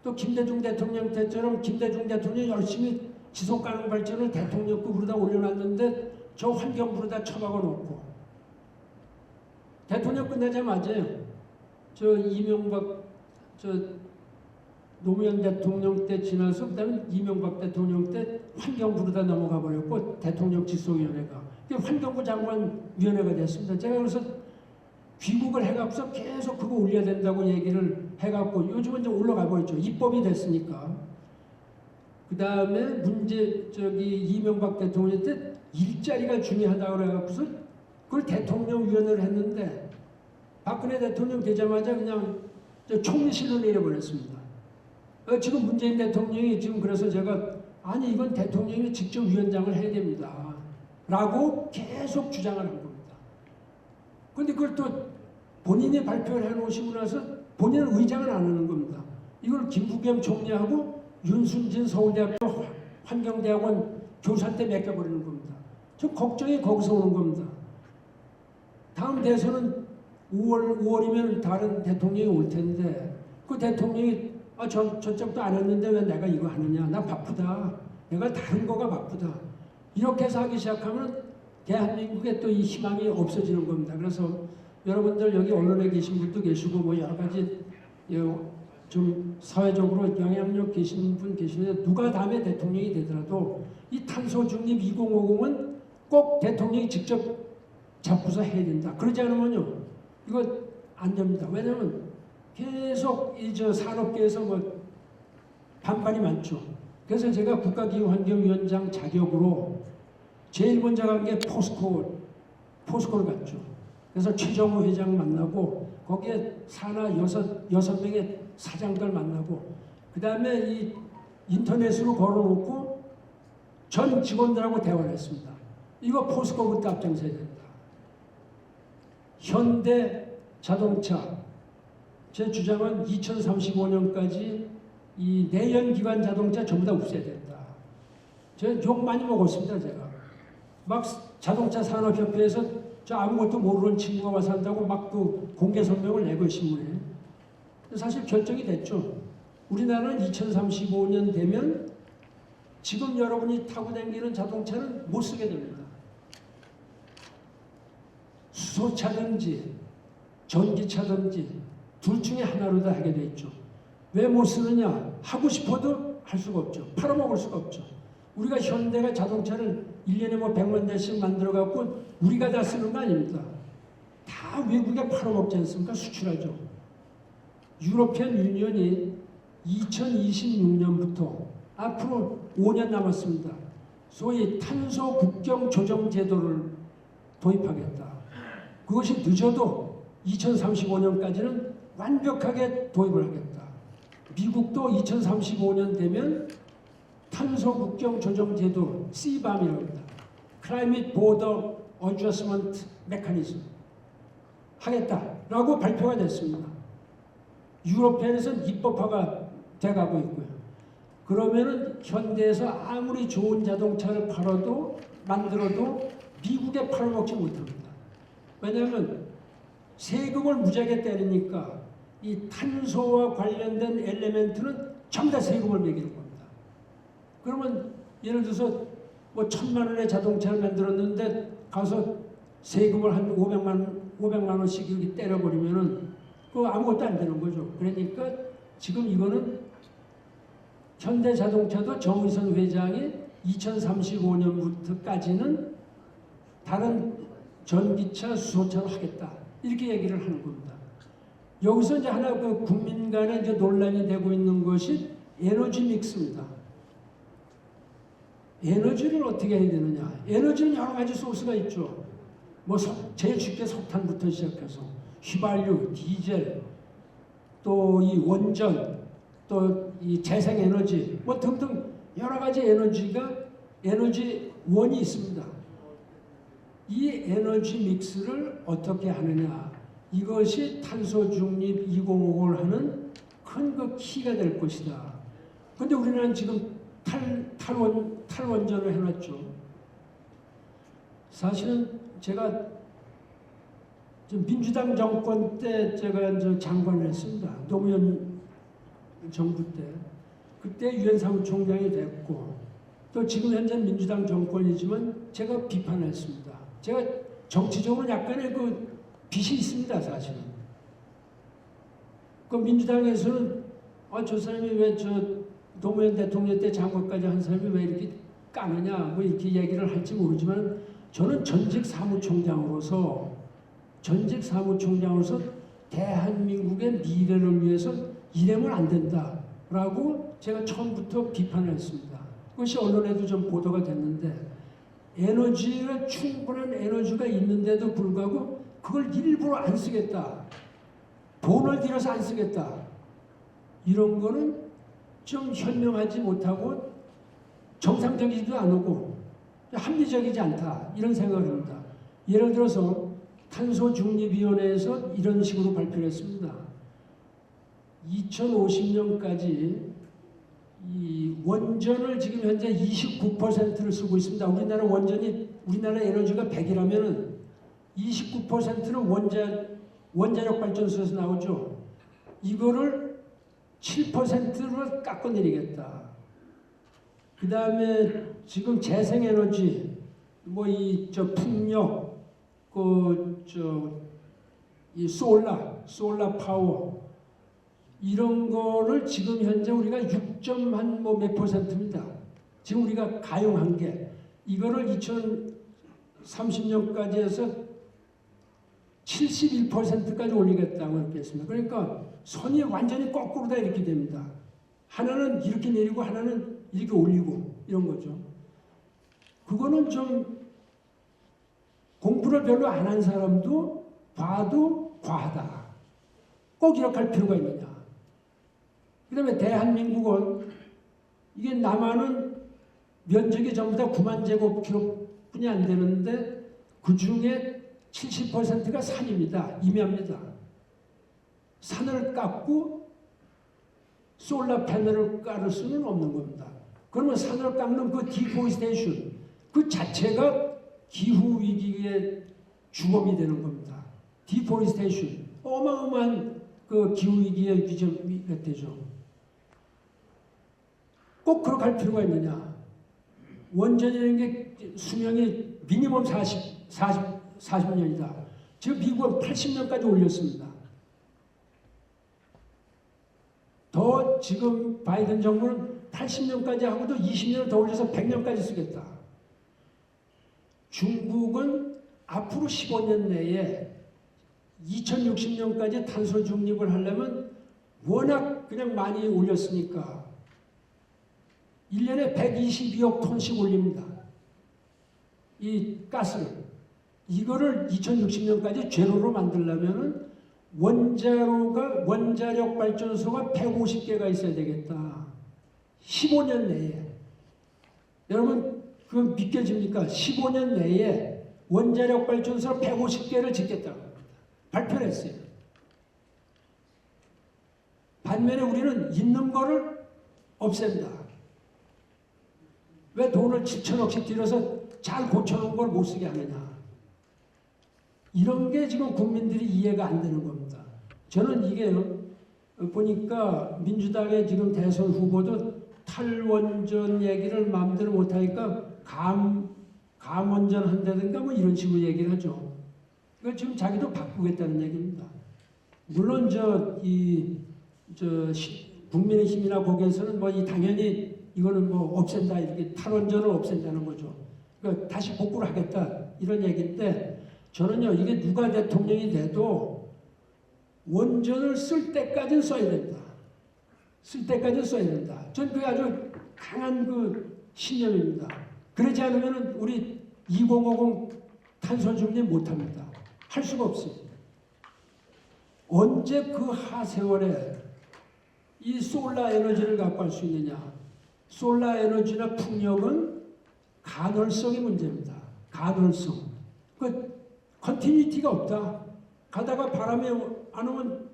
또 김대중 대통령 때처럼 김대중 대통령이 열심히 지속가능 발전을 대통령급으로 다 올려놨는데 저 환경부로 다 처박아 놓고 대통령 끝나자마자 저 이명박 노무현 대통령 때 지나서 그다음에 이명박 대통령 때 환경부로 다 넘어가 버렸고 대통령 직속위원회가 환경부 장관위원회가 됐습니다. 제가 그래서 귀국을 해갖고서 계속 그거 올려야 된다고 얘기를 해갖고 요즘은 이제 올라가 버렸죠. 입법이 됐으니까. 그 다음에 이명박 대통령 때 일자리가 중요하다고 해갖고서 그걸 대통령위원회를 했는데 박근혜 대통령 되자마자 그냥 총리실로 내려버렸습니다. 지금 문재인 대통령이 지금 그래서 제가 아니 이건 대통령이 직접 위원장을 해야 됩니다. 라고 계속 주장을 한 겁니다. 그런데 그걸 또 본인이 발표를 해놓으시고 나서 본인은 의장을 안 하는 겁니다. 이걸 김부겸 총리하고 윤순진 서울대학교 환경대학원 교수한테 맡겨버리는 겁니다. 저 걱정이 거기서 오는 겁니다. 다음 대선은 5월이면 다른 대통령이 올 텐데 그 대통령이 저쪽도 안 했는데 왜 내가 이거 하느냐. 나 바쁘다. 내가 다른 거가 바쁘다. 이렇게 해서 하기 시작하면 대한민국에 또 이 희망이 없어지는 겁니다. 그래서 여러분들 여기 언론에 계신 분도 계시고 뭐 여러 가지 좀 사회적으로 영향력 계신 분 계시는데 누가 다음에 대통령이 되더라도 이 탄소 중립 2050은 꼭 대통령이 직접 잡고서 해야 된다. 그러지 않으면요 이거 안 됩니다. 왜냐하면 계속 산업계에서 뭐 반발이 많죠. 그래서 제가 국가기후환경위원장 자격으로 제일 먼저 간 게 포스코를 갔죠. 그래서 최정우 회장 만나고 거기에 산하 6명의 사장들 만나고 그 다음에 이 인터넷으로 걸어놓고 전 직원들하고 대화를 했습니다. 이거 포스코부터 앞장서야 된다. 현대 자동차 제 주장은 2035년까지 이 내연기관 자동차 전부 다 없애야 된다. 제가 욕 많이 먹었습니다. 제가 막 자동차 산업협회에서 저 아무것도 모르는 친구가 와서 한다고 막 그 공개 성명을 내고 신문에 사실 결정이 됐죠. 우리나라는 2035년 되면 지금 여러분이 타고 다니는 자동차는 못 쓰게 됩니다. 수소차든지 전기차든지 둘 중에 하나로 다 하게 돼 있죠. 왜 못 쓰느냐? 하고 싶어도 할 수가 없죠. 팔아먹을 수가 없죠. 우리가 현대가 자동차를 1년에 뭐 100만 대씩 만들어갖고 우리가 다 쓰는 거 아닙니다. 다 외국에 팔아먹지 않습니까? 수출하죠. 유로피안 유니언이 2026년부터 앞으로 5년 남았습니다. 소위 탄소 국경 조정 제도를 도입하겠다. 그것이 늦어도 2035년까지는 완벽하게 도입을 하겠다. 미국도 2035년 되면 탄소 국경 조정 제도 CBAM이라고 합니다. Climate Border Adjustment Mechanism 하겠다라고 발표가 됐습니다. 유럽에서는 입법화가 돼가고 있고요. 그러면은 현대에서 아무리 좋은 자동차를 만들어도 미국에 팔아먹지 못합니다. 왜냐하면 세금을 무지하게 때리니까 이 탄소와 관련된 엘리멘트는 전부 다 세금을 매기는 겁니다. 그러면 예를 들어서 뭐 1,000만 원의 자동차를 만들었는데 가서 세금을 한 500만 원씩 이렇게 때려버리면은 그 아무것도 안 되는 거죠. 그러니까 지금 이거는 현대자동차도 정의선 회장이 2035년부터까지는 다른 전기차, 수소차로 하겠다 이렇게 얘기를 하는 겁니다. 여기서 이제 하나 그 국민 간에 이제 논란이 되고 있는 것이 에너지 믹스입니다. 에너지를 어떻게 해야 되느냐? 에너지는 여러 가지 소스가 있죠. 뭐 제일 쉽게 석탄부터 시작해서 휘발유, 디젤, 또 이 원전, 또 이 재생에너지, 뭐 등등 여러 가지 에너지원이 있습니다. 이 에너지 믹스를 어떻게 하느냐? 이것이 탄소 중립 2050을 하는 큰 그 키가 될 것이다. 그런데 우리나라는 지금 탈원전을 해놨죠. 사실은 제가 민주당 정권 때 제가 장관을 했습니다. 노무현 정부 때. 그때 유엔 사무총장이 됐고 또 지금 현재 민주당 정권이지만 제가 비판했습니다. 제가 정치적으로 약간의 그 빚이 있습니다. 사실은. 그 민주당에서는 저 사람이 왜 노무현 대통령 때 장관까지 한 사람이 왜 이렇게 까느냐 뭐 이렇게 얘기를 할지 모르지만 저는 전직 사무총장으로서 대한민국의 미래를 위해서 이래면 안 된다라고 제가 처음부터 비판을 했습니다. 그것이 언론에도 좀 보도가 됐는데 충분한 에너지가 있는데도 불구하고 그걸 일부러 안 쓰겠다. 돈을 들여서 안 쓰겠다. 이런 거는 좀 현명하지 못하고 정상적이지도 않고 합리적이지 않다. 이런 생각을 합니다. 예를 들어서 탄소중립위원회에서 이런 식으로 발표를 했습니다. 2050년까지 이 원전을 지금 현재 29%를 쓰고 있습니다. 우리나라 에너지가 100이라면 29%는 원자력 발전소에서 나오죠. 이거를 7%로 깎아내리겠다. 그 다음에 지금 재생에너지, 풍력, 이 솔라 파워, 이런 거를 지금 현재 우리가 6몇 %입니다. 지금 우리가 가용한 게 이거를 2030년까지 해서 71%까지 올리겠다고 이렇게 했습니다. 그러니까 선이 완전히 거꾸로 다 이렇게 됩니다. 하나는 이렇게 내리고 하나는 이렇게 올리고 이런 거죠. 그거는 좀 공부를 별로 안 한 사람도 봐도 과하다. 꼭 이렇게 할 필요가 있느냐. 그 다음에 대한민국은 이게 남한은 면적이 전부 다 9만 제곱킬로뿐이 안 되는데 그 중에 70%가 산입니다. 임야입니다. 산을 깎고 솔라 패널을 깔을 수는 없는 겁니다. 그러면 산을 깎는 그 디포레스테이션 그 자체가 기후 위기의 주범이 되는 겁니다. 디포레스테이션 어마어마한 그 기후 위기의 위험이 되죠. 꼭 그렇게 할 필요가 있느냐? 원전이라는 게 수명이 미니멈 40년이다. 지금 미국은 80년까지 올렸습니다. 더 지금 바이든 정부는 80년까지 하고도 20년을 더 올려서 100년까지 쓰겠다. 중국은 앞으로 15년 내에 2060년까지 탄소 중립을 하려면 워낙 그냥 많이 올렸으니까 1년에 122억 톤씩 올립니다. 이 가스를. 이거를 2060년까지 제로로 만들려면 원자력 발전소가 150개가 있어야 되겠다. 15년 내에. 여러분 그건 믿겨집니까? 15년 내에 원자력 발전소 150개를 짓겠다고 합니다. 발표를 했어요. 반면에 우리는 있는 거를 없앱니다. 왜 돈을 7천억씩 들여서 잘 고쳐놓은 걸 못 쓰게 하느냐. 이런 게 지금 국민들이 이해가 안 되는 겁니다. 저는 이게 보니까 민주당의 지금 대선 후보도 탈원전 얘기를 마음대로 못하니까 감원전 한다든가 뭐 이런 식으로 얘기를 하죠. 그러니까 지금 자기도 바꾸겠다는 얘기입니다. 물론 국민의힘이나 거기에서는 뭐 당연히 이거는 뭐 없앤다 이렇게 탈원전을 없앤다는 거죠. 그러니까 다시 복구를 하겠다 이런 얘기인데 저는요 이게 누가 대통령이 돼도 원전을 쓸 때까지는 써야 된다. 쓸 때까지는 써야 된다. 전 그게 아주 강한 그 신념입니다. 그러지 않으면 우리 2050 탄소 중립 못합니다. 할 수가 없어요. 언제 그 하세월에 이 솔라 에너지를 갖고 할 수 있느냐. 솔라 에너지나 풍력은 가널성의 문제입니다. 가널성. 그 컨티뉴티가 없다. 가다가 바람이 안 오면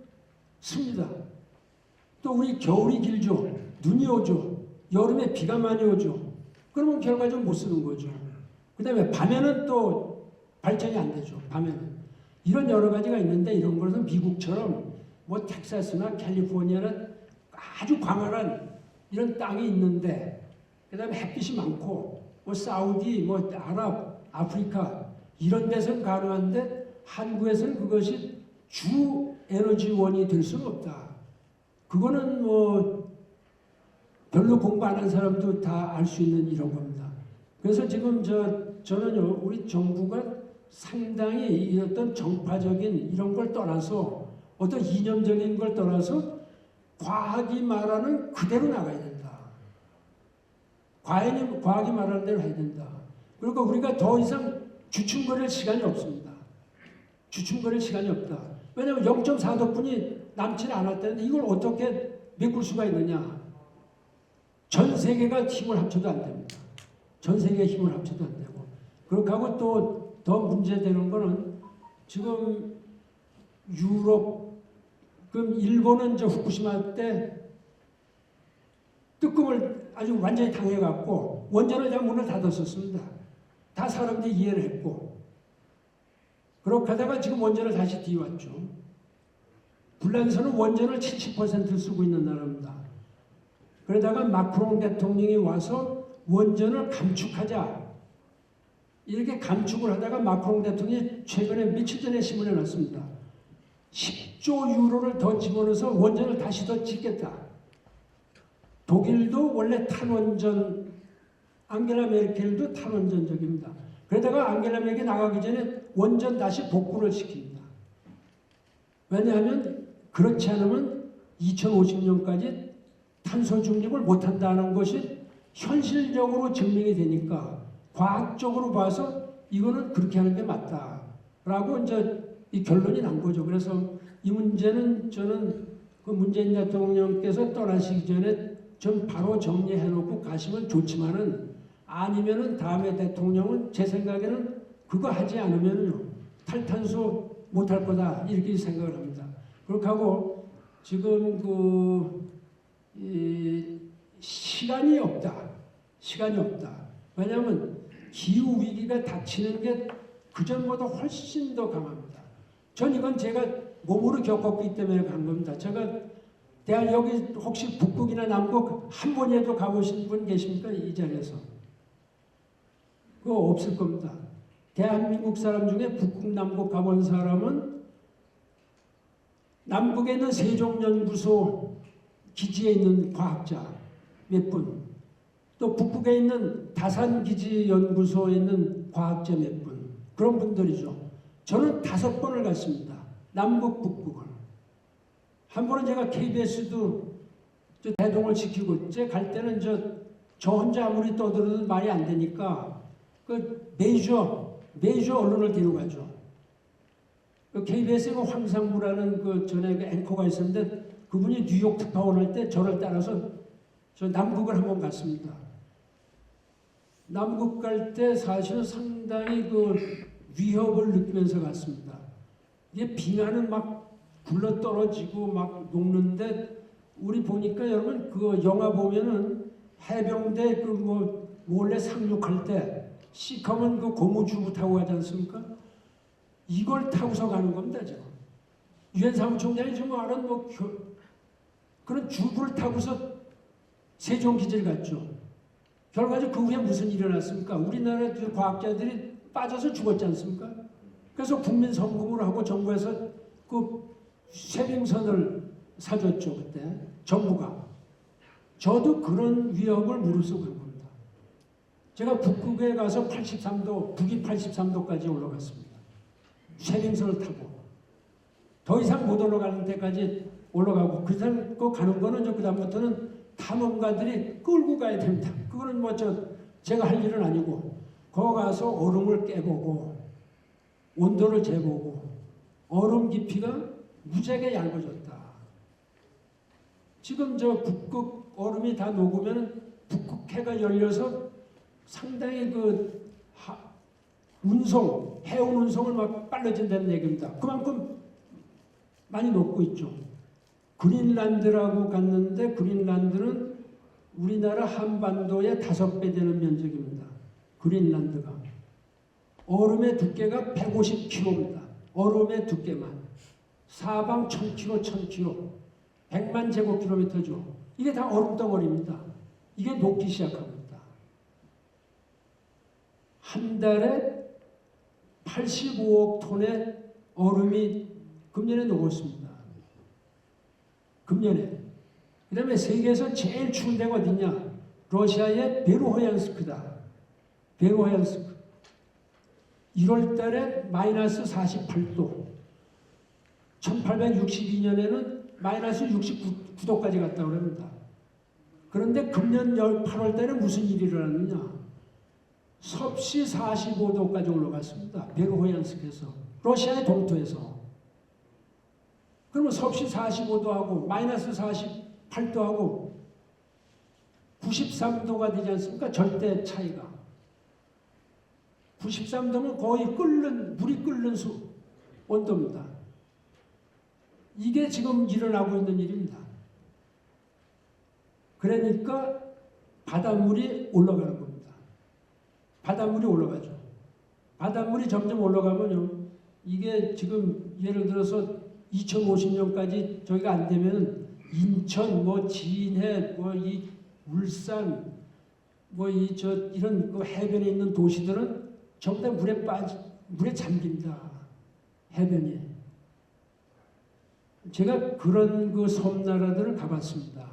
습니다. 또 우리 겨울이 길죠. 눈이 오죠. 여름에 비가 많이 오죠. 그러면 결과적으로 못 쓰는 거죠. 그 다음에 밤에는 또 발전이 안 되죠. 밤에는. 이런 여러 가지가 있는데 이런 것은 미국처럼 뭐 텍사스나 캘리포니아나 아주 광활한 이런 땅이 있는데 그 다음에 햇빛이 많고 뭐 사우디, 뭐 아랍, 아프리카 이런 데서는 가능한데 한국에서는 그것이 주 에너지원이 될 수는 없다. 그거는 뭐 별로 공부 안 한 사람도 다 알 수 있는 이런 겁니다. 그래서 지금 저는요 우리 정부가 상당히 이 어떤 정파적인 이런 걸 떠나서 어떤 이념적인 걸 떠나서 과학이 말하는 그대로 나가야 된다. 과학이 말하는 대로 해야 된다. 그러니까 우리가 더 이상 주춤거릴 시간이 없습니다. 주춤거릴 시간이 없다. 왜냐하면 0.4도뿐이 남지 않았다는데 이걸 어떻게 메꿀 수가 있느냐. 전 세계가 힘을 합쳐도 안 됩니다. 전 세계가 힘을 합쳐도 안 되고. 그렇게 하고 또 더 문제되는 거는 지금 유럽, 그럼 일본은 이제 후쿠시마 때 뜨끔을 아주 완전히 당해갖고 원전을 다 문을 닫았었습니다. 다 사람들이 이해를 했고. 그렇게 하다가 지금 원전을 다시 뒤왔죠. 불란서는 원전을 70% 쓰고 있는 나라입니다. 그러다가 마크롱 대통령이 와서 원전을 감축하자. 이렇게 감축을 하다가 마크롱 대통령이 최근에 며칠 전에 신문에 났습니다. 10조 유로를 더 집어넣어서 원전을 다시 더 짓겠다. 독일도 원래 탈원전, 앙겔라 메르켈도 탈원전적입니다. 그러다가 앙겔라 메르켈 나가기 전에 원전 다시 복구를 시킵니다. 왜냐하면 그렇지 않으면 2050년까지 탄소 중립을 못한다는 것이 현실적으로 증명이 되니까 과학적으로 봐서 이거는 그렇게 하는 게 맞다라고 이제 이 결론이 난 거죠. 그래서 이 문제는 저는 그 문재인 대통령께서 떠나시기 전에 좀 바로 정리해놓고 가시면 좋지만은 아니면은 다음에 대통령은 제 생각에는 그거 하지 않으면요 탈탄소 못할 거다 이렇게 생각을 합니다. 그렇게 하고 지금 시간이 없다. 시간이 없다. 왜냐하면 기후 위기가 닥치는 게 그전보다 훨씬 더 강합니다. 전 이건 제가 몸으로 겪었기 때문에 간 겁니다. 제가 여기 혹시 북극이나 남극 한 번이라도 가보신 분 계십니까? 이 자리에서. 그거 없을 겁니다. 대한민국 사람 중에 북극, 남극 가본 사람은 남극에 있는 세종연구소 기지에 있는 과학자 몇 분, 또 북극에 있는 다산기지연구소에 있는 과학자 몇 분, 그런 분들이죠. 저는 5번을 갔습니다. 남극, 북극을. 한 번은 제가 KBS도 대동을 지키고, 제 갈 때는 저 혼자 아무리 떠들어도 말이 안 되니까, 그 메이저 언론을 데려가죠. 그 KBS에 황상무라는 그 전에 그 앵커가 있었는데, 그분이 뉴욕 특파원 할 때 저를 따라서 저 남극을 한번 갔습니다. 남극 갈 때 사실은 상당히 그 위협을 느끼면서 갔습니다. 이게 빙하는 막 굴러 떨어지고 막 녹는데 우리 보니까 여러분 그 영화 보면은 해병대 그 뭐 몰래 상륙할 때 시커먼 그 고무주부 타고 가지 않습니까? 이걸 타고서 가는 겁니다, 지금. 유엔 사무총장이 지금 아는 뭐 그런 주부를 타고서 세종기지를 갔죠. 결과적으로 그 후에 무슨 일이 일어났습니까? 우리나라 과학자들이 빠져서 죽었지 않습니까? 그래서 국민성금을 하고 정부에서 그 쇠빙선을 사줬죠. 그때 정부가. 저도 그런 위협을 무릅쓰고 간 겁니다. 제가 북극에 가서 83도, 북위 83도까지 올라갔습니다. 쇠빙선을 타고. 더 이상 못 올라가는 데까지 올라가고, 그 가는 거는 그 다음부터는 탐험가들이 끌고 가야 됩니다. 그거는 제가 할 일은 아니고, 거기 가서 얼음을 깨보고, 온도를 재보고, 얼음 깊이가 무지하게 얇아졌다. 지금 북극 얼음이 다 녹으면 북극해가 열려서 상당히 해운 운송을 막 빨라진다는 얘기입니다. 그만큼 많이 녹고 있죠. 그린란드라고 갔는데 그린란드는 우리나라 한반도의 5배 되는 면적입니다. 그린란드가. 얼음의 두께가 150km입니다. 얼음의 두께만. 사방 1000km, 1000km. 100만 제곱킬로미터죠. 이게 다 얼음덩어리입니다. 이게 녹기 시작합니다. 한 달에 85억 톤의 얼음이 금년에 녹았습니다. 금년에. 그 다음에 세계에서 제일 추운 데가 어디냐? 러시아의 베르호얀스크다. 베르호얀스크. 1월 달에 마이너스 48도. 1862년에는 마이너스 69도까지 갔다고 합니다. 그런데 금년 8월 달에 무슨 일이 일어났느냐? 섭씨 45도까지 올라갔습니다. 베르호얀스크에서. 러시아의 동토에서. 그러면 섭씨 45도하고 마이너스 48도하고 93도가 되지 않습니까? 절대 차이가. 93도면 거의 물이 끓는 온도입니다. 이게 지금 일어나고 있는 일입니다. 그러니까 바닷물이 올라가는 겁니다. 바닷물이 올라가죠. 바닷물이 점점 올라가면요. 이게 지금 예를 들어서 2050년까지 저희가 안 되면 인천, 진해, 이 울산, 이런 해변에 있는 도시들은 전부 다 물에 잠긴다. 해변이. 제가 그런 섬나라들을 가봤습니다.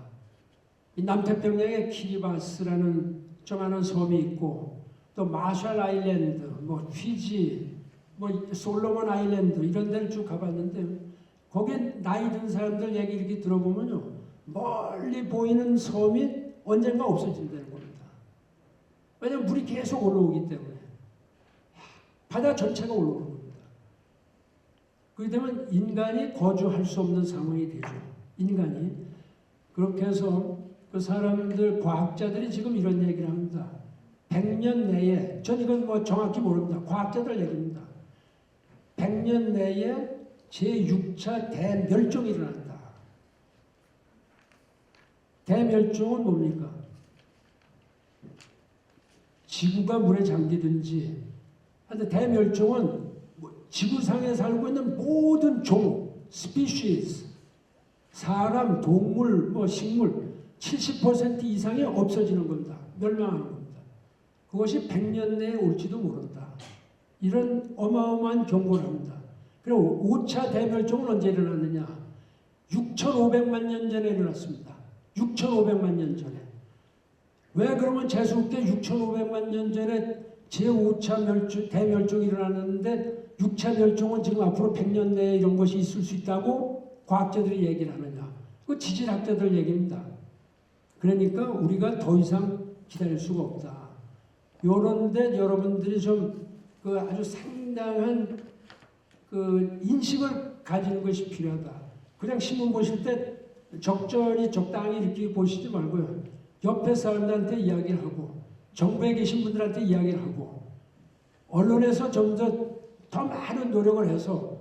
이 남태평양에 키리바스라는 조그마한 섬이 있고, 또 마샬 아일랜드, 휘지, 솔로몬 아일랜드 이런 데를 쭉 가봤는데, 거기에 나이 든 사람들 얘기 이렇게 들어보면요, 멀리 보이는 섬이 언젠가 없어진다는 겁니다. 왜냐하면 물이 계속 올라오기 때문에 바다 전체가 올라오는 겁니다. 그렇게 되면 인간이 거주할 수 없는 상황이 되죠. 인간이. 그렇게 해서 그 사람들, 과학자들이 지금 이런 얘기를 합니다. 100년 내에, 전 이건 정확히 모릅니다. 과학자들 얘기입니다. 100년 내에 제6차 대멸종이 일어난다. 대멸종은 뭡니까? 지구가 물에 잠기든지. 하여튼 대멸종은 지구상에 살고 있는 모든 종, 스피시스, 사람, 동물, 식물 70% 이상이 없어지는 겁니다. 멸망하는 겁니다. 그것이 100년 내에 올지도 모른다. 이런 어마어마한 경고를 합니다. 그리고 5차 대멸종은 언제 일어났느냐? 6,500만 년 전에 일어났습니다. 6,500만 년 전에. 왜 그러면 재수없게 6,500만 년 전에 제5차 대멸종이 일어났는데 6차 멸종은 지금 앞으로 100년 내에 이런 것이 있을 수 있다고 과학자들이 얘기를 하느냐. 그 지질학자들 얘기입니다. 그러니까 우리가 더 이상 기다릴 수가 없다. 요런데 여러분들이 좀 아주 상당한 인식을 가지는 것이 필요하다. 그냥 신문 보실 때 적당히 이렇게 보시지 말고요. 옆에 사람들한테 이야기를 하고, 정부에 계신 분들한테 이야기를 하고, 언론에서 좀 더 많은 노력을 해서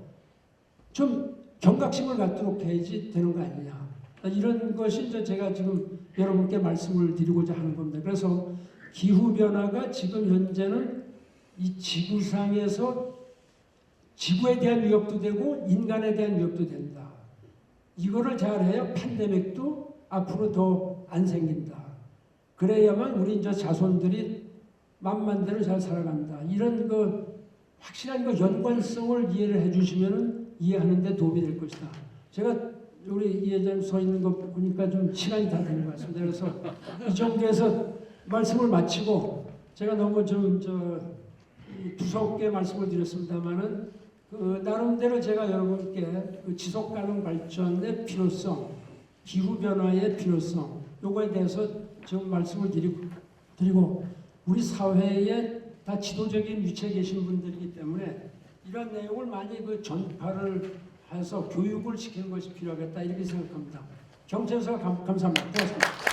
좀 경각심을 갖도록 해야지 되는 거 아니냐. 이런 것이 이제 제가 지금 여러분께 말씀을 드리고자 하는 겁니다. 그래서 기후변화가 지금 현재는 이 지구상에서 지구에 대한 위협도 되고 인간에 대한 위협도 된다. 이거를 잘해야 팬데믹도 앞으로 더 안 생긴다. 그래야만 우리 이제 자손들이 만만대로 잘 살아간다. 이런 그 확실한 그 연관성을 이해를 해주시면은 이해하는데 도움이 될 것이다. 제가 우리 이 회장 서 있는 거 보니까 좀 시간이 다 된 것 같습니다. 그래서 이 정도에서 말씀을 마치고 제가 너무 좀 두껍게 말씀을 드렸습니다만은 그 나름대로 제가 여러분께 그 지속 가능 발전의 필요성, 기후 변화의 필요성 요거에 대해서 좀 말씀을 드리고 우리 사회에 다 지도적인 위치에 계신 분들이기 때문에 이런 내용을 많이 그 전파를 해서 교육을 시키는 것이 필요하겠다 이렇게 생각합니다. 경찰서 감사합니다. 고맙습니다.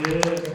네.